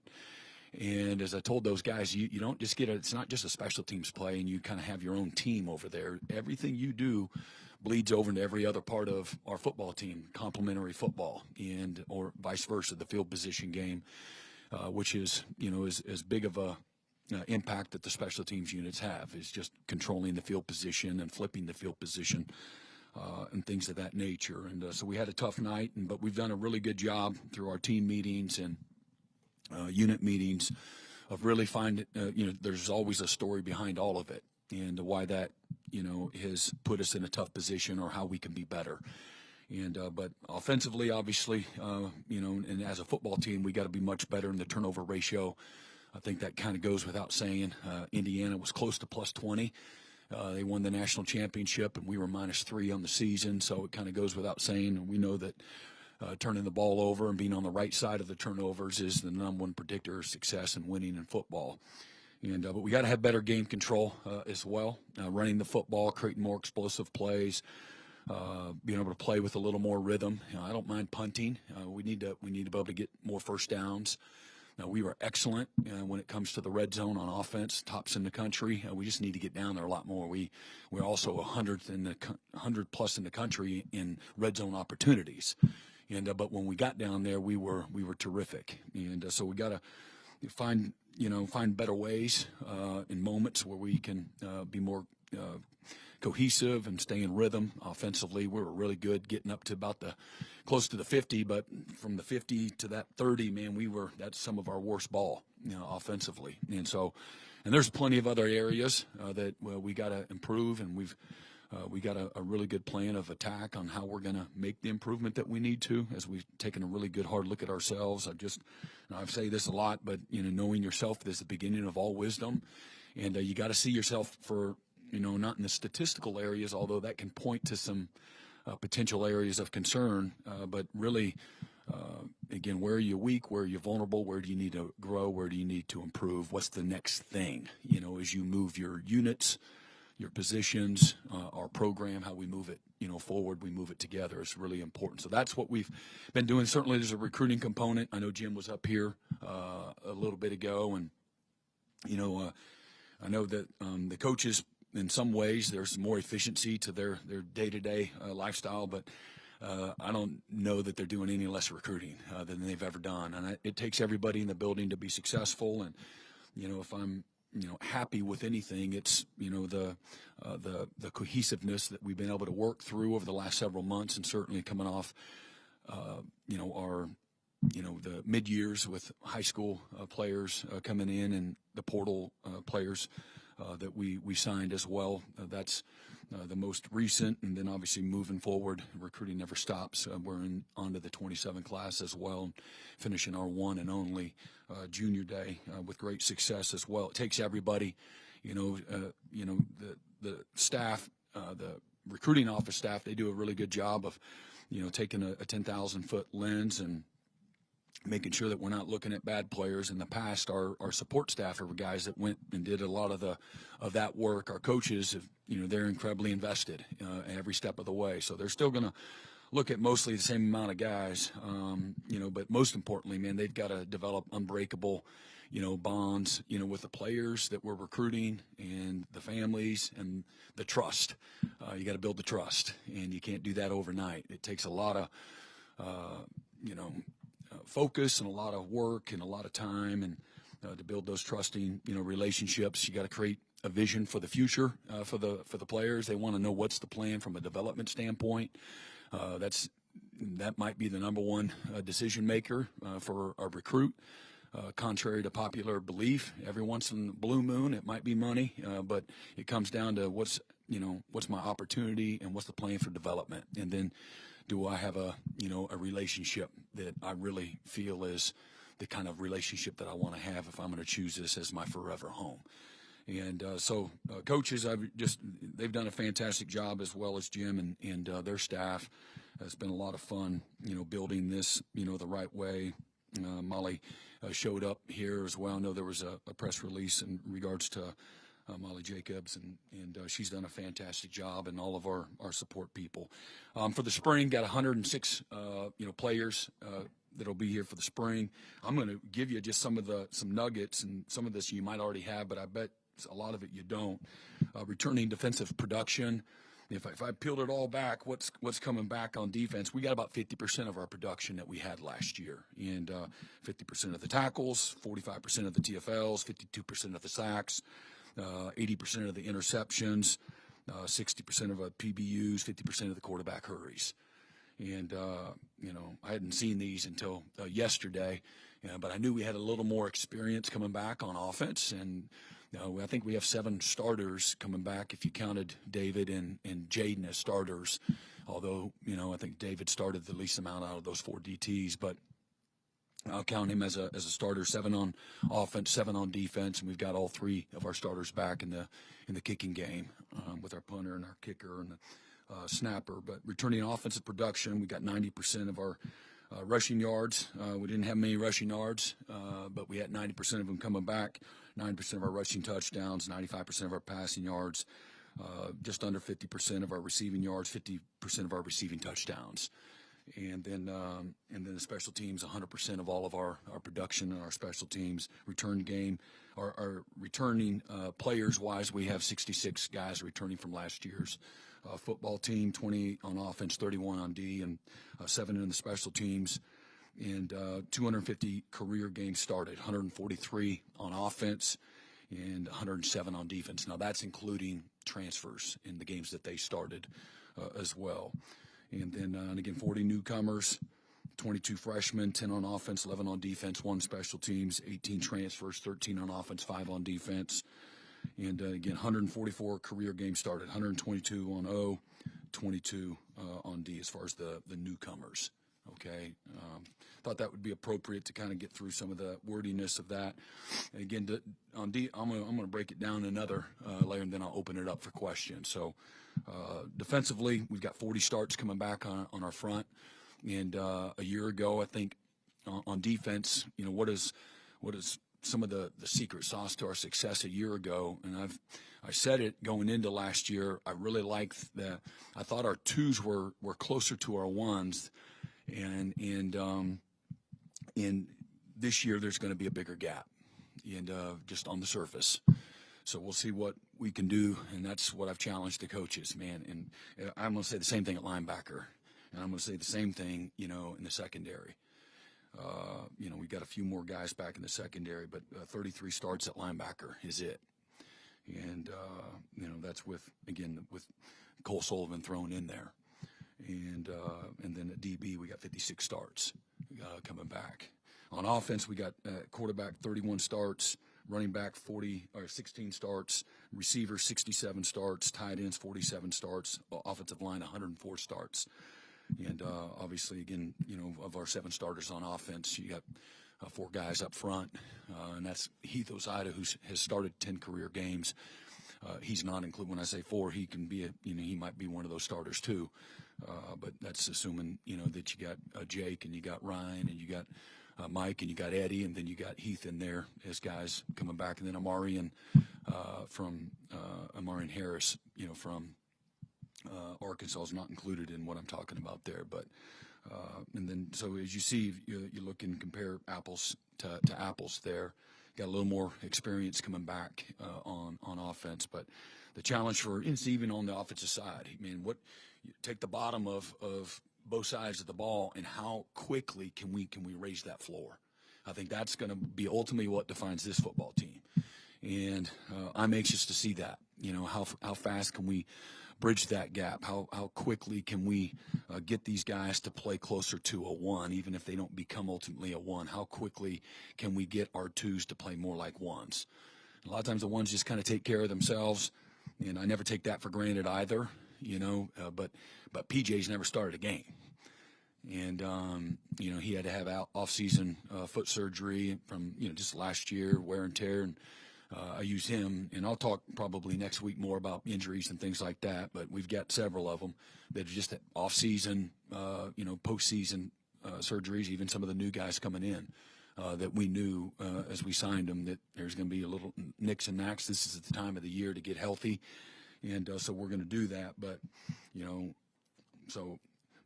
And as I told those guys, you don't just it's not just a special teams play and you kind of have your own team over there. Everything you do bleeds over into every other part of our football team, complementary football, or vice versa, the field position game, which is, as big of a impact that the special teams units have, is just controlling the field position and flipping the field position and things of that nature. And so we had a tough night, but we've done a really good job through our team meetings and unit meetings of really finding, there's always a story behind all of it, and why that, has put us in a tough position, or how we can be better. And but offensively, obviously, and as a football team, we got to be much better in the turnover ratio. I think that kind of goes without saying. Indiana was close to plus 20. They won the national championship, and we were -3 on the season, so it kind of goes without saying. And we know that turning the ball over and being on the right side of the turnovers is the number one predictor of success and winning in football. And but we got to have better game control as well, running the football, creating more explosive plays, being able to play with a little more rhythm. I don't mind punting. We need to be able to get more first downs. Now, we were excellent when it comes to the red zone on offense, tops in the country. We just need to get down there a lot more. We're also 100 plus in the country in red zone opportunities. And but when we got down there, we were terrific. And so we got to find better ways in moments where we can be more cohesive and stay in rhythm. Offensively, we were really good, getting up to about close to the 50, but from the 50 to that 30, man, that's some of our worst ball, offensively. And so And there's plenty of other areas that we got to improve, and we got a really good plan of attack on how we're going to make the improvement that we need to, as we've taken a really good hard look at ourselves. I say this a lot, but knowing yourself is the beginning of all wisdom, and you got to see yourself for not in the statistical areas, although that can point to some potential areas of concern, but really. Again, where are you weak? Where are you vulnerable? Where do you need to grow? Where do you need to improve? What's the next thing? As you move your units, your positions, our program, how we move it, forward, we move it together is really important. So that's what we've been doing. Certainly there's a recruiting component. I know Jim was up here a little bit ago, and, I know that the coaches, in some ways, there's more efficiency to their day-to-day lifestyle, but I don't know that they're doing any less recruiting than they've ever done. And it takes everybody in the building to be successful. And, if I'm, happy with anything, it's, the cohesiveness that we've been able to work through over the last several months, and certainly coming off, the mid-years with high school players coming in, and the portal players that we signed as well. That's the most recent, and then obviously moving forward, recruiting never stops. We're on to the 27 class as well, finishing our one and only junior day with great success as well. It takes everybody, the staff, the recruiting office staff, they do a really good job of, taking a 10,000-foot lens and making sure that we're not looking at bad players. In the past, our support staff are guys that went and did a lot of that work. Our coaches, they're incredibly invested every step of the way. So they're still going to look at mostly the same amount of guys, but most importantly, man, they've got to develop unbreakable, bonds, with the players that we're recruiting and the families and the trust. You got to build the trust, and you can't do that overnight. It takes a lot of, focus and a lot of work and a lot of time, and to build those trusting, relationships. You got to create a vision for the future for the players. They want to know what's the plan from a development standpoint. That might be the number one decision maker for a recruit. Contrary to popular belief, every once in a blue moon it might be money, but it comes down to what's my opportunity and what's the plan for development, and then do I have a relationship that I really feel is the kind of relationship that I want to have if I'm going to choose this as my forever home. And so coaches, they've done a fantastic job, as well as Jim and their staff. It's been a lot of fun, building this, the right way. Molly showed up here as well. I know there was a press release in regards to Molly Jacobs, and she's done a fantastic job, and all of our support people. For the spring, got 106 players that'll be here for the spring. I'm going to give you just some nuggets, and some of this you might already have, but I bet a lot of it you don't. Returning defensive production. If I peeled it all back, what's coming back on defense? We got about 50% of our production that we had last year, and 50% of the tackles, 45% of the TFLs, 52% of the sacks, 80% of the interceptions, 60% of the PBUs, 50% of the quarterback hurries. And I hadn't seen these until yesterday, but I knew we had a little more experience coming back on offense, and I think we have 7 starters coming back if you counted David and Jaden as starters, although, I think David started the least amount out of those 4 DTs, but I'll count him as a starter. 7 on offense, 7 on defense, and we've got all 3 of our starters back in the kicking game with our punter and our kicker and the snapper. But returning offensive production, we got 90% of our rushing yards. We didn't have many rushing yards, but we had 90% of them coming back. 9% of our rushing touchdowns, 95% of our passing yards, just under 50% of our receiving yards, 50% of our receiving touchdowns. And then the special teams, 100% of all of our production and our special teams return game. Our returning players-wise, we have 66 guys returning from last year's football team, 20 on offense, 31 on D, and 7 in the special teams. And 250 career games started, 143 on offense and 107 on defense. Now, that's including transfers in the games that they started as well. And then, and again, 40 newcomers, 22 freshmen, 10 on offense, 11 on defense, 1 special teams, 18 transfers, 13 on offense, 5 on defense. And again, 144 career games started, 122 on O, 22 on D as far as the newcomers. Okay, thought that would be appropriate to kind of get through some of the wordiness of that. And again, on D, I'm gonna break it down another layer, and then I'll open it up for questions. So defensively, we've got 40 starts coming back on our front, and a year ago, I think on defense, you know, what is some of the secret sauce to our success a year ago? And I said it going into last year. I really liked that. I thought our 2s were closer to our 1s. And this year there's going to be a bigger gap, and just on the surface. So we'll see what we can do, and that's what I've challenged the coaches, man. And I'm going to say the same thing at linebacker, and I'm going to say the same thing, you know, in the secondary. You know, we got a few more guys back in the secondary, but 33 starts at linebacker is it. And you know, that's with Cole Sullivan thrown in there. And then at DB, we got 56 starts coming back. On offense, we got quarterback 31 starts, running back 16 starts, receiver 67 starts, tight ends 47 starts, offensive line 104 starts. And obviously, again, you know, of our 7 starters on offense, you got 4 guys up front, and that's Heath Ozida, who has started 10 career games. He's not included. When I say 4, he can be he might be one of those starters too. But that's assuming, you know, that you got Jake and you got Ryan and you got Mike and you got Eddie, and then you got Heath in there as guys coming back, and then Amarian Harris, you know, from Arkansas is not included in what I'm talking about there. But and then so as you see, you look and compare apples to apples there. Got a little more experience coming back on offense, but the challenge for it's even on the offensive side. I mean, you take the bottom of both sides of the ball, and how quickly can we raise that floor? I think that's going to be ultimately what defines this football team, and I'm anxious to see that. You know, how fast can we bridge that gap? How quickly can we get these guys to play closer to a 1, even if they don't become ultimately a 1? How quickly can we get our 2s to play more like 1s? A lot of times the 1s just kind of take care of themselves, and I never take that for granted either, you know. But PJ's never started a game, and you know, he had to have off-season foot surgery from, you know, just last year, wear and tear, and I use him, and I'll talk probably next week more about injuries and things like that, but we've got several of them that are just off-season, you know, post-season surgeries, even some of the new guys coming in that we knew as we signed them that there's going to be a little nicks and knacks. This is the time of the year to get healthy, and so we're going to do that. But, you know,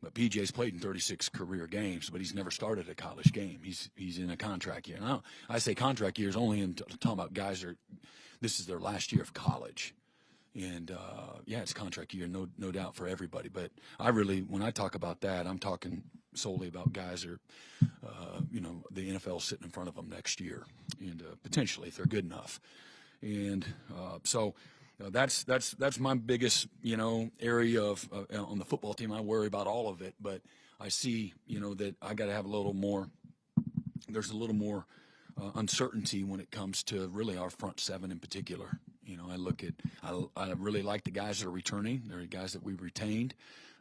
but PJ's played in 36 career games, but he's never started a college game. He's in a contract year. Now, I say contract years only in talking about guys this is their last year of college. And, yeah, it's contract year, no doubt for everybody. But when I talk about that, I'm talking solely about guys that are, you know, the NFL sitting in front of them next year, and potentially if they're good enough. And so that's my biggest, you know, area of on the football team. I worry about all of it, but I see, you know, that I got to have a little more. There's a little more uncertainty when it comes to really our front 7 in particular. You know, I really like the guys that are returning. They're the guys that we retained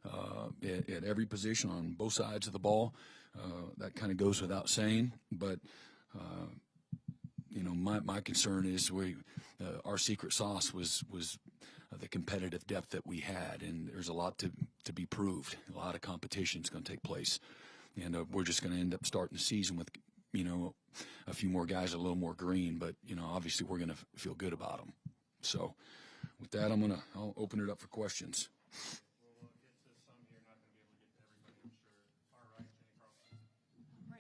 at every position on both sides of the ball. That kind of goes without saying, but you know, my concern is our secret sauce was the competitive depth that we had, and there's a lot to be proved. A lot of competition is going to take place, and we're just going to end up starting the season with, you know, a few more guys a little more green, but, you know, obviously we're going to feel good about them. So with that, I'll open it up for questions.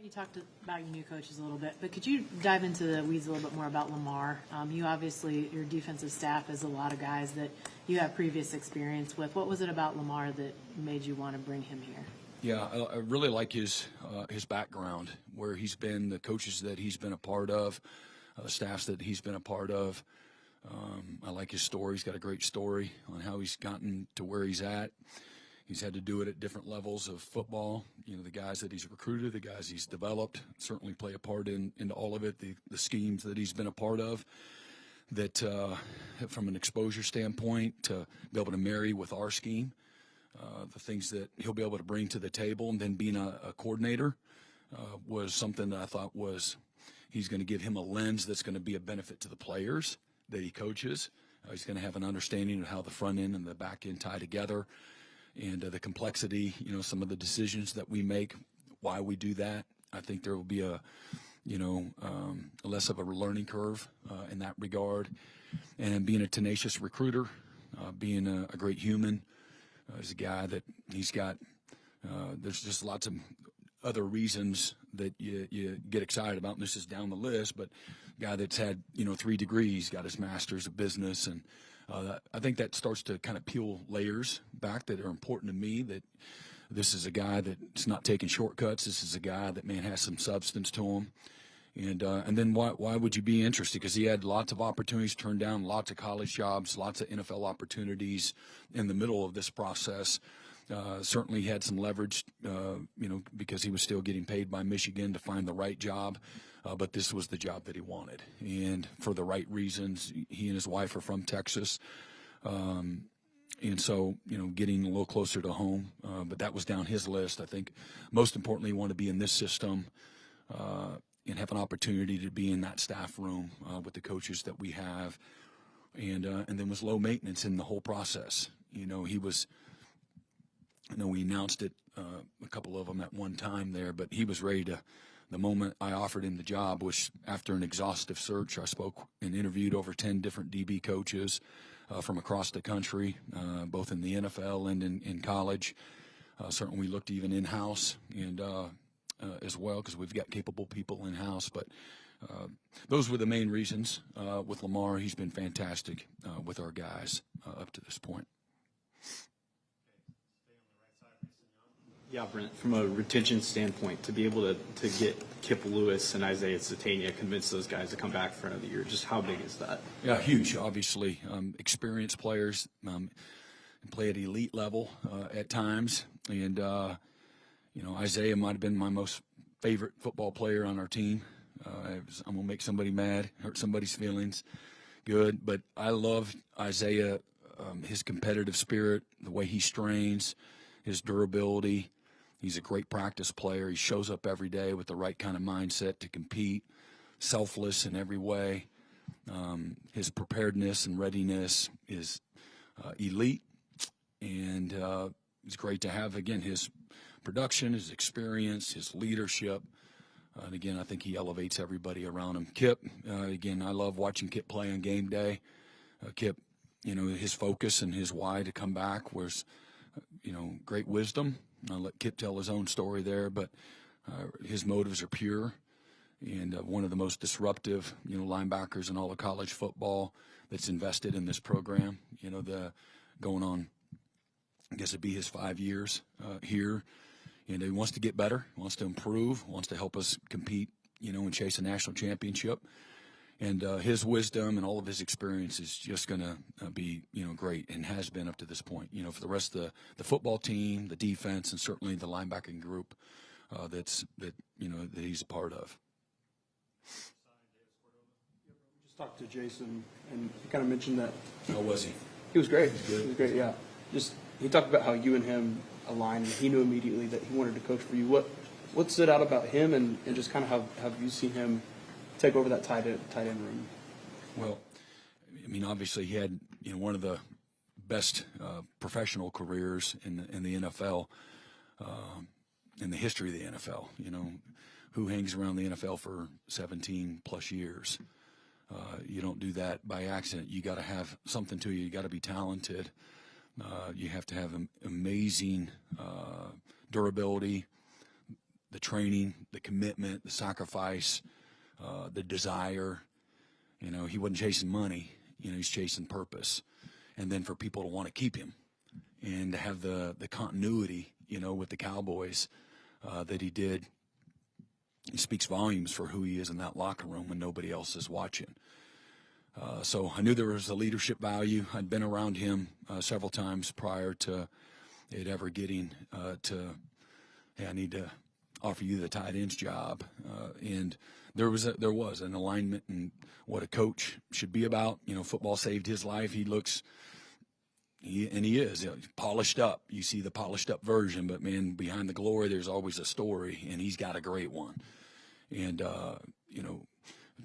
You talked about your new coaches a little bit, but could you dive into the weeds a little bit more about Lamar? You obviously, your defensive staff has a lot of guys that you have previous experience with. What was it about Lamar that made you want to bring him here? Yeah, I really like his background, where he's been, the coaches that he's been a part of, staffs that he's been a part of. I like his story. He's got a great story on how he's gotten to where he's at. He's had to do it at different levels of football. You know, the guys that he's recruited, the guys he's developed, certainly play a part in all of it. The schemes that he's been a part of, that from an exposure standpoint, to be able to marry with our scheme, the things that he'll be able to bring to the table, and then being a coordinator was something that I thought he's going to give him a lens that's going to be a benefit to the players that he coaches. He's going to have an understanding of how the front end and the back end tie together, and the complexity, you know, some of the decisions that we make, why we do that. I think there will be a less of a learning curve in that regard. And being a tenacious recruiter, being a great human, he's a guy that he's got, there's just lots of other reasons that you get excited about, and this is down the list, but a guy that's had, 3 degrees, got his master's of business, and I think that starts to kind of peel layers back that are important to me, that this is a guy that's not taking shortcuts. This is a guy that, man, has some substance to him. And then why would you be interested? Because he had lots of opportunities, turned down lots of college jobs, lots of NFL opportunities in the middle of this process. Certainly had some leverage, because he was still getting paid by Michigan to find the right job. But this was the job that he wanted. And for the right reasons, he and his wife are from Texas. And so, getting a little closer to home. But that was down his list. I think most importantly, he wanted to be in this system and have an opportunity to be in that staff room with the coaches that we have. And then was low maintenance in the whole process. We announced it, a couple of them at one time there, but he was ready to. The moment I offered him the job was after an exhaustive search. I spoke and interviewed over 10 different DB coaches from across the country, both in the NFL and in college. Certainly we looked even in-house and as well, because we've got capable people in-house. But those were the main reasons. With Lamar, he's been fantastic with our guys up to this point. Yeah, Brent, from a retention standpoint, to be able to get Kip Lewis and Isaiah Satania, convince those guys to come back for another year, just how big is that? Yeah, huge, obviously. Experienced players play at elite level at times. And, Isaiah might have been my most favorite football player on our team. I'm going to make somebody mad, hurt somebody's feelings. Good. But I love Isaiah, his competitive spirit, the way he strains, his durability. He's a great practice player. He shows up every day with the right kind of mindset to compete, selfless in every way. His preparedness and readiness is elite, and it's great to have, again, his production, his experience, his leadership. And, again, I think he elevates everybody around him. Kip, again, I love watching Kip play on game day. Kip, his focus and his why to come back was, great wisdom. I'll let Kip tell his own story there, but his motives are pure, and one of the most disruptive, linebackers in all of college football that's invested in this program. Going on, I guess it'd be his 5 years here, and he wants to get better, wants to improve, wants to help us compete, and chase a national championship. And his wisdom and all of his experience is just going to be, great, and has been up to this point. For the rest of the football team, the defense, and certainly the linebacking group that he's a part of. Just talked to Jason, and he kind of mentioned that. How was he? He was great. He was great, yeah. He talked about how you and him aligned, and he knew immediately that he wanted to coach for you. What stood out about him, and just kind of how have you seen him take over that tight end room? Well, obviously he had one of the best professional careers in the NFL, in the history of the NFL. Who hangs around the NFL for 17 plus years? You don't do that by accident. You got to have something to you. You got to be talented. You have to have amazing durability, the training, the commitment, the sacrifice. The desire, he wasn't chasing money, he's chasing purpose. And then for people to want to keep him and to have the continuity, with the Cowboys that he did, he speaks volumes for who he is in that locker room when nobody else is watching. So I knew there was a leadership value. I'd been around him several times prior to it ever getting to, hey, I need to offer you the tight ends job. And there was an alignment in what a coach should be about. You know, football saved his life. He is polished up. You see the polished up version, but man, behind the glory, there's always a story, and he's got a great one. And, you know,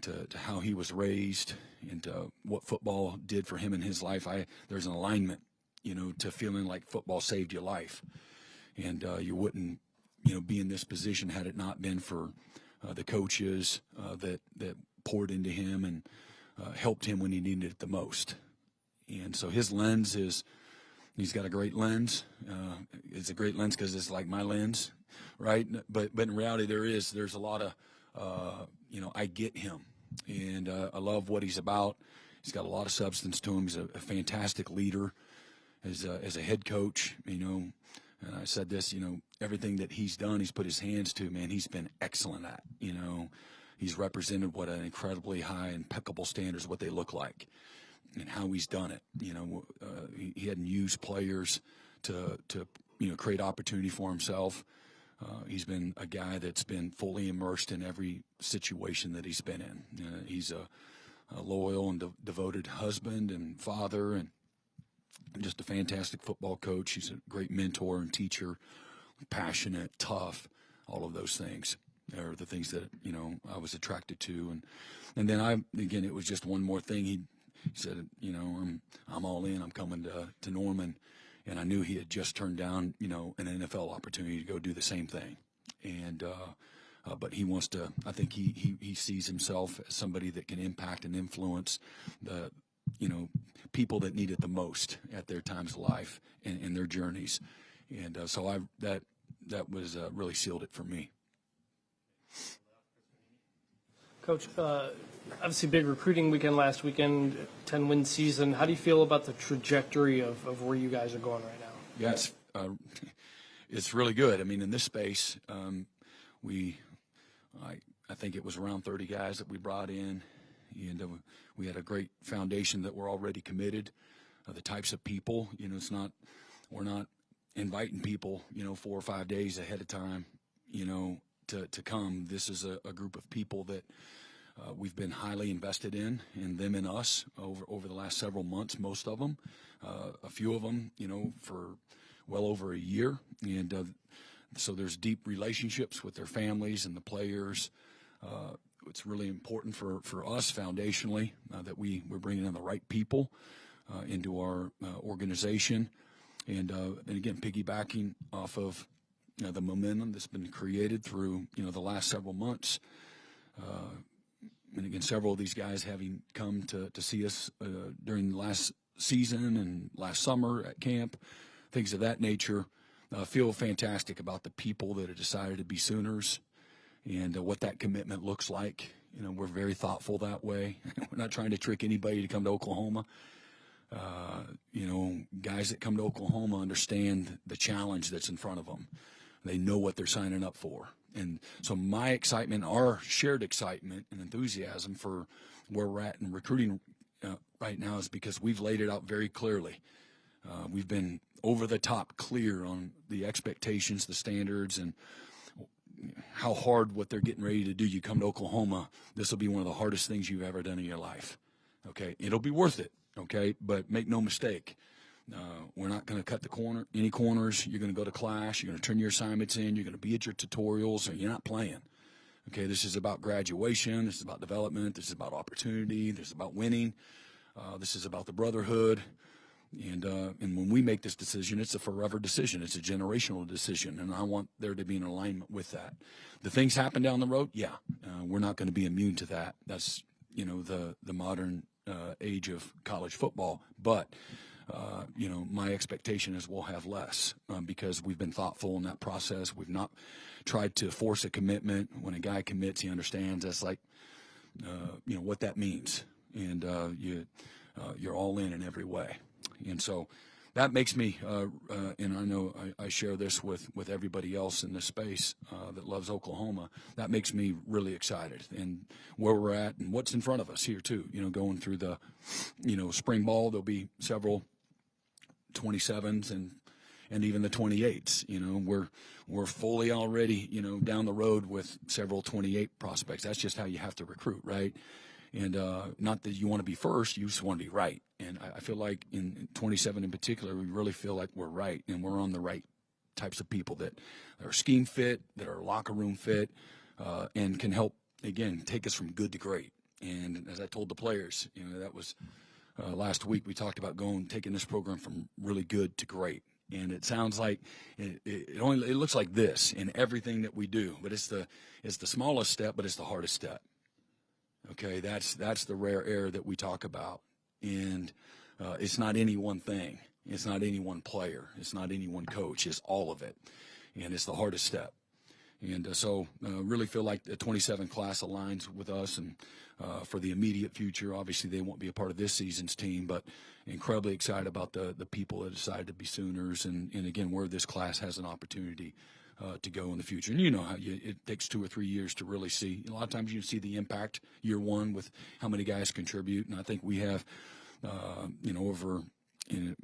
to how he was raised and to what football did for him in his life, there's an alignment, you know, to feeling like football saved your life. And you wouldn't, you know, be in this position had it not been for the coaches that poured into him and helped him when he needed it the most. And so his lens he's got a great lens. It's a great lens because it's like my lens, right? But in reality, there's a lot of, you know, I get him, and I love what he's about. He's got a lot of substance to him. He's a fantastic leader as a head coach, you know. And I said this, you know, everything that he's done, he's put his hands to, man, he's been excellent at, you know. He's represented what an incredibly high, impeccable standards, what they look like, and how he's done it. You know, he hadn't used players to you know, create opportunity for himself. He's been a guy that's been fully immersed in every situation that he's been in. He's a loyal and devoted husband and father, and just a fantastic football coach. He's a great mentor and teacher, passionate, tough, all of those things are the things that, you know, I was attracted to. And then again, it was just one more thing. He said, you know, I'm all in. I'm coming to Norman. And I knew he had just turned down, you know, an NFL opportunity to go do the same thing. And but he wants to. I think he sees himself as somebody that can impact and influence the, you know, people that need it the most at their times of life and their journeys. And so that was really sealed it for me. Coach, obviously big recruiting weekend last weekend, 10-win season. How do you feel about the trajectory of where you guys are going right now? Yes, it's really good. I mean, in this space, I think it was around 30 guys that we brought in, and we had a great foundation that were already committed. The types of people, you know, we're not inviting people, you know, 4 or 5 days ahead of time, you know, to come. This is a group of people that we've been highly invested in, and them and us over the last several months, most of them, a few of them, you know, for well over a year. And so there's deep relationships with their families and the players. It's really important for us foundationally that we're bringing in the right people into our organization. And again, piggybacking off of the momentum that's been created through, you know, the last several months. And again, several of these guys having come to see us during the last season and last summer at camp, things of that nature, feel fantastic about the people that have decided to be Sooners and what that commitment looks like. You know, we're very thoughtful that way. We're not trying to trick anybody to come to Oklahoma. You know, guys that come to Oklahoma understand the challenge that's in front of them. They know what they're signing up for. And so my excitement, our shared excitement and enthusiasm for where we're at in recruiting right now is because we've laid it out very clearly. We've been over the top clear on the expectations, the standards, and how hard what they're getting ready to do. You come to Oklahoma, this will be one of the hardest things you've ever done in your life. Okay, it'll be worth it. Okay, but make no mistake. We're not going to cut any corners. You're going to go to class. You're going to turn your assignments in. You're going to be at your tutorials, or you're not playing. Okay, this is about graduation. This is about development. This is about opportunity. This is about winning. This is about the brotherhood. And when we make this decision, it's a forever decision. It's a generational decision, and I want there to be an alignment with that. The things happen down the road, yeah. We're not going to be immune to that. That's, you know, the modern age of college football. But you know, my expectation is we'll have less because we've been thoughtful in that process. We've not tried to force a commitment. When a guy commits, he understands that's like, you know, what that means. And you're all in every way. And so that makes me, and I know I share this with everybody else in this space that loves Oklahoma, that makes me really excited. And where we're at and what's in front of us here too, you know, going through the, you know, spring ball, there'll be several 27s and and even the 28s. We're fully already, down the road with several 28 prospects. That's just how you have to recruit, right? And not that you want to be first, you just want to be right. And I feel like in 27 in particular, we really feel like we're right, and we're on the right types of people that are scheme fit, that are locker room fit, and can help, again, take us from good to great. And as I told the players, that was last week, we talked about taking this program from really good to great. And it sounds like it looks like this in everything that we do, but it's the smallest step, but it's the hardest step. Okay, that's the rare air that we talk about, and it's not any one thing, it's not any one player, it's not any one coach, it's all of it, and it's the hardest step. And so really feel like the 27 class aligns with us, and for the immediate future, obviously they won't be a part of this season's team, but incredibly excited about the people that decided to be Sooners, and again, where this class has an opportunity to go in the future. And how it takes 2 or 3 years to really see. A lot of times you see the impact year one with how many guys contribute, and I think we have, over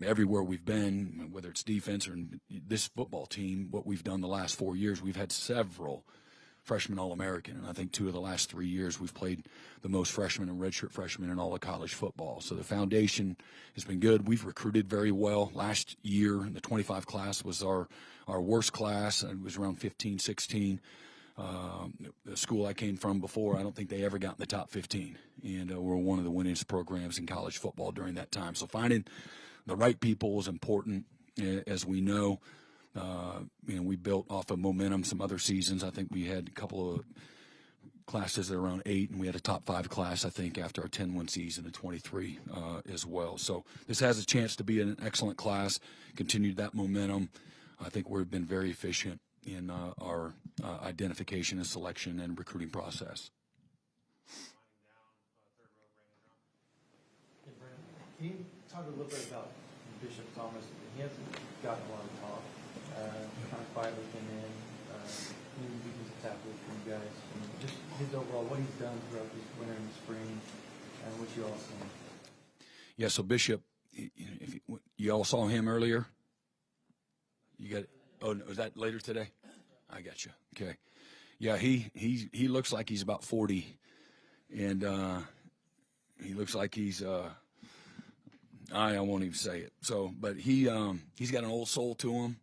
everywhere we've been, whether it's defense or this football team, what we've done the last 4 years, we've had several freshman All-American, and I think 2 of the last 3 years we've played the most freshmen and redshirt freshmen in all of college football. So the foundation has been good. We've recruited very well. Last year, the 25 class was our worst class. It was around 15, 16. The school I came from before, I don't think they ever got in the top 15, and we're one of the winningest programs in college football during that time. So finding the right people is important, as we know. We built off of momentum some other seasons. I think we had a couple of classes that are around 8, and we had a top 5 class, I think, after our 10-win season in 23 as well. So this has a chance to be an excellent class, continue that momentum. I think we've been very efficient in our identification and selection and recruiting process. Hey, Brandon, can you talk a little bit about Bishop Thomas? He hasn't gotten a lot of talk. Kind of quietly came in, new defensive tackle for you guys, and just his overall, what he's done throughout this winter and spring, and what you all seen. Yeah, so Bishop, if you all saw him earlier. You got it. Oh, no, was that later today? I got you. Okay. Yeah, he looks like he's about 40, and he looks like he's I won't even say it. So, but he's got an old soul to him.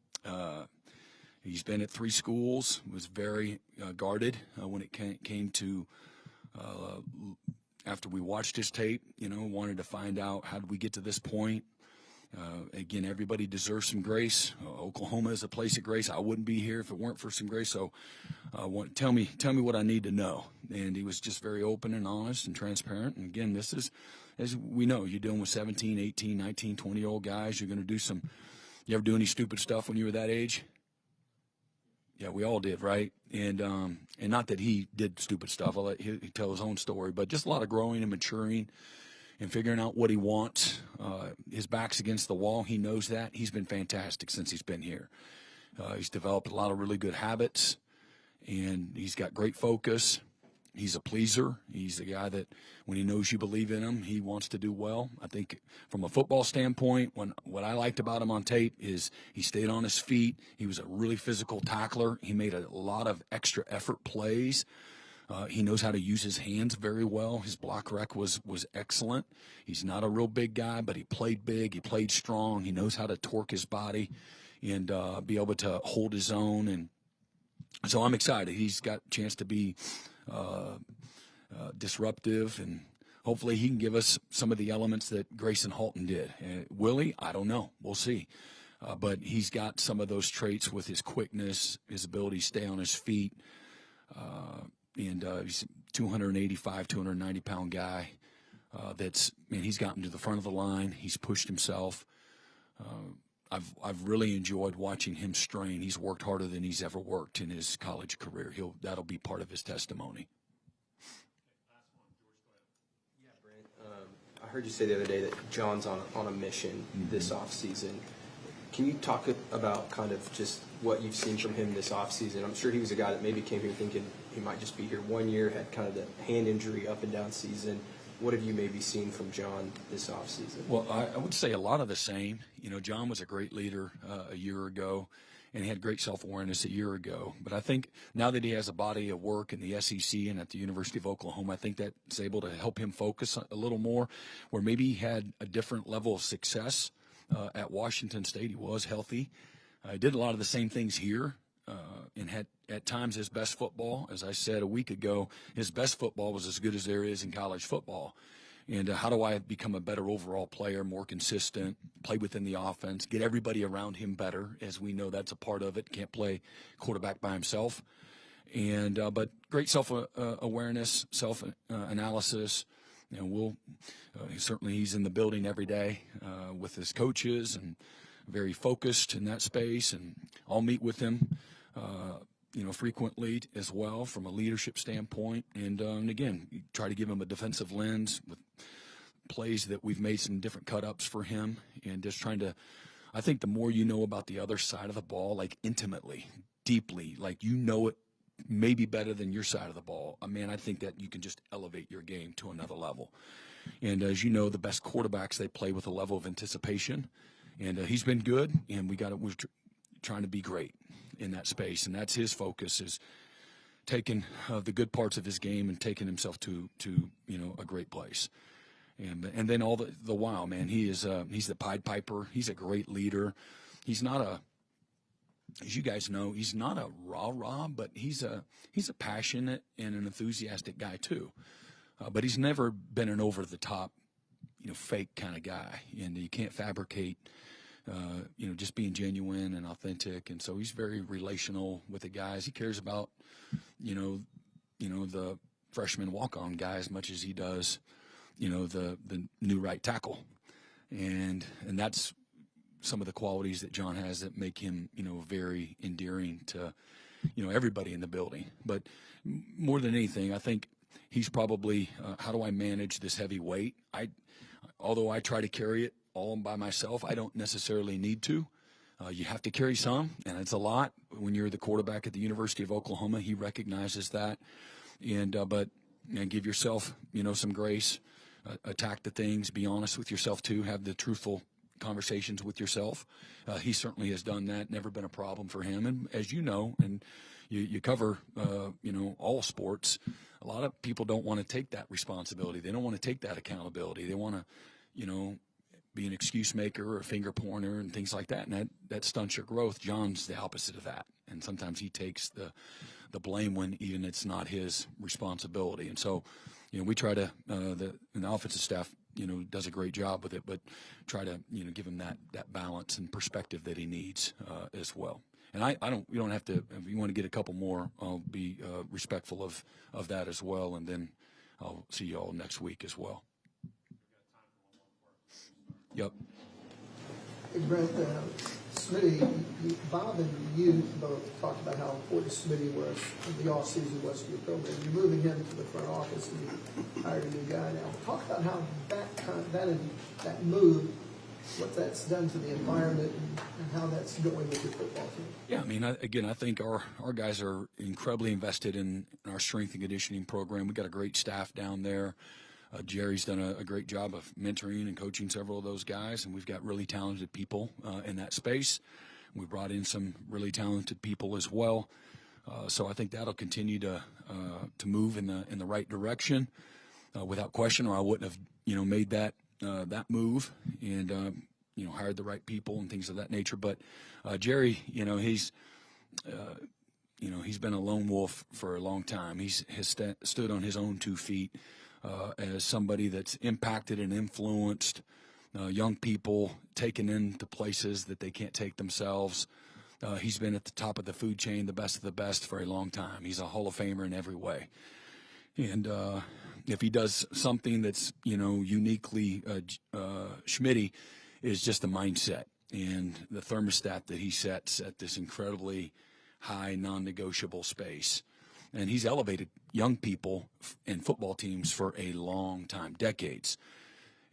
He's been at 3 schools. Was very guarded when it came to after we watched his tape. Wanted to find out how did we get to this point. Again, everybody deserves some grace. Oklahoma is a place of grace. I wouldn't be here if it weren't for some grace. So, tell me what I need to know. And he was just very open and honest and transparent. And again, this is, as we know, you're dealing with 17, 18, 19, 20-year-old guys. You're going to do some. You ever do any stupid stuff when you were that age? Yeah, we all did, right? And not that he did stupid stuff. I'll let he tell his own story. But just a lot of growing and maturing and figuring out what he wants. His back's against the wall. He knows that. He's been fantastic since he's been here. He's developed a lot of really good habits, and he's got great focus. He's a pleaser. He's the guy that when he knows you believe in him, he wants to do well. I think from a football standpoint, what I liked about him on tape is he stayed on his feet. He was a really physical tackler. He made a lot of extra effort plays. He knows how to use his hands very well. His block rec was excellent. He's not a real big guy, but he played big. He played strong. He knows how to torque his body and be able to hold his own. And so I'm excited. He's got a chance to be disruptive, and hopefully he can give us some of the elements that Grayson Halton did. Will he? I don't know. We'll see. But he's got some of those traits with his quickness, his ability to stay on his feet. And he's a 285, 290-pound guy he's gotten to the front of the line. He's pushed himself. I've really enjoyed watching him strain. He's worked harder than he's ever worked in his college career. That'll be part of his testimony. Yeah, Brent. I heard you say the other day that John's on a mission this offseason. Can you talk about kind of just what you've seen from him this offseason? I'm sure he was a guy that maybe came here thinking he might just be here 1 year, had kind of the hand injury up and down season. what have you maybe seen from John this offseason? Well, I would say a lot of the same. You know, John was a great leader a year ago, and he had great self-awareness a year ago. But I think now that he has a body of work in the SEC and at the University of Oklahoma, I think that's able to help him focus a little more, where maybe he had a different level of success at Washington State. He was healthy. He did a lot of the same things here and had at times his best football. As I said a week ago, his best football was as good as there is in college football. And how do I become a better overall player, more consistent, play within the offense, get everybody around him better? As we know, that's a part of it. Can't play quarterback by himself. And but great self-awareness, self-analysis. You know, certainly he's in the building every day with his coaches and very focused in that space. And I'll meet with him, you know, frequently as well from a leadership standpoint. And again, try to give him a defensive lens with plays that we've made some different cut-ups for him, and just trying to, I think the more you know about the other side of the ball, like intimately, deeply, like you know it maybe better than your side of the ball, I think that you can just elevate your game to another level. And as you know, the best quarterbacks, they play with a level of anticipation, and he's been good, and we're trying to be great in that space, and that's his focus, is taking the good parts of his game and taking himself to you know, a great place. And then all the while, man, he's the Pied Piper. He's a great leader. He's not as you guys know, he's not a rah-rah, but he's a passionate and an enthusiastic guy too. But he's never been an over-the-top, you know, fake kind of guy. And you can't fabricate, you know, just being genuine and authentic. And so he's very relational with the guys. He cares about, you know, the freshman walk-on guy as much as he does, you know, the new right tackle. And that's some of the qualities that John has that make him, you know, very endearing to, you know, everybody in the building. But more than anything, I think he's probably, how do I manage this heavy weight? Although I try to carry it all by myself, I don't necessarily need to. You have to carry some, and it's a lot. When you're the quarterback at the University of Oklahoma, he recognizes that. And but give yourself, you know, some grace. Attack the things. Be honest with yourself too. Have the truthful conversations with yourself. He certainly has done that. Never been a problem for him. And as you know, and you cover, you know, all sports, a lot of people don't want to take that responsibility. They don't want to take that accountability. They want to, you know, be an excuse maker or a finger pointer and things like that. And that stunts your growth. John's the opposite of that. And sometimes he takes the blame when even it's not his responsibility. And so, you know, we try to, the offensive staff, you know, does a great job with it, but try to, you know, give him that balance and perspective that he needs as well. And you don't have to, if you want to get a couple more, I'll be respectful of that as well. And then I'll see you all next week as well. Yep. Hey, Brent, Smitty, Bob and you both talked about how important Smitty was, the offseason was to your program. You're moving him to the front office and you hired a new guy now. Talk about how that move, what that's done to the environment and how that's going with your football team. Yeah, I mean, I think our guys are incredibly invested in our strength and conditioning program. We've got a great staff down there. Jerry's done a great job of mentoring and coaching several of those guys, and we've got really talented people in that space. We brought in some really talented people as well, so I think that'll continue to move in the right direction without question, or I wouldn't have, you know, made that move and you know, hired the right people and things of that nature. But Jerry, you know, he's been a lone wolf for a long time. He has stood on his own 2 feet. As somebody that's impacted and influenced young people, taken into places that they can't take themselves. He's been at the top of the food chain, the best of the best for a long time. He's a Hall of Famer in every way. And if he does something that's, you know, uniquely Schmitty, is just the mindset and the thermostat that he sets at this incredibly high, non-negotiable space. And he's elevated young people and football teams for a long time, decades.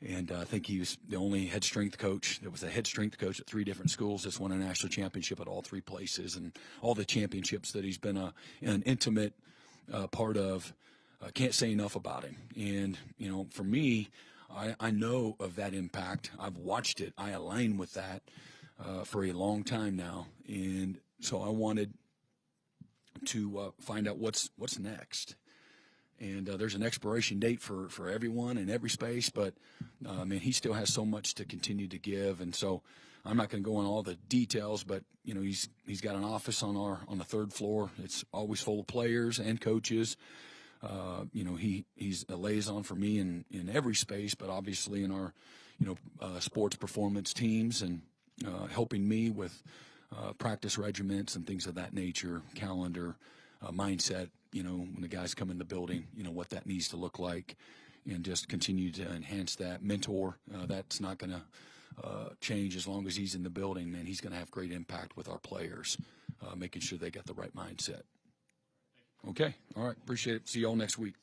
And I think he was the only head strength coach. There was a head strength coach at 3 different schools that's won a national championship at all 3 places. And all the championships that he's been an intimate part of can't say enough about him. And, you know, for me, I know of that impact. I've watched it. I align with that for a long time now. And so I wanted to find out what's next. And there's an expiration date for everyone in every space, but man, he still has so much to continue to give. And so I'm not going to go on all the details, but you know, he's got an office on the third floor. It's always full of players and coaches. You know, he's a liaison for me in every space, but obviously in our, you know, sports performance teams, and helping me with practice regiments and things of that nature, calendar, mindset, you know, when the guys come in the building, you know, what that needs to look like, and just continue to enhance that. Mentor, that's not going to change as long as he's in the building, man. He's going to have great impact with our players, making sure they got the right mindset. Okay, all right, appreciate it. See you all next week.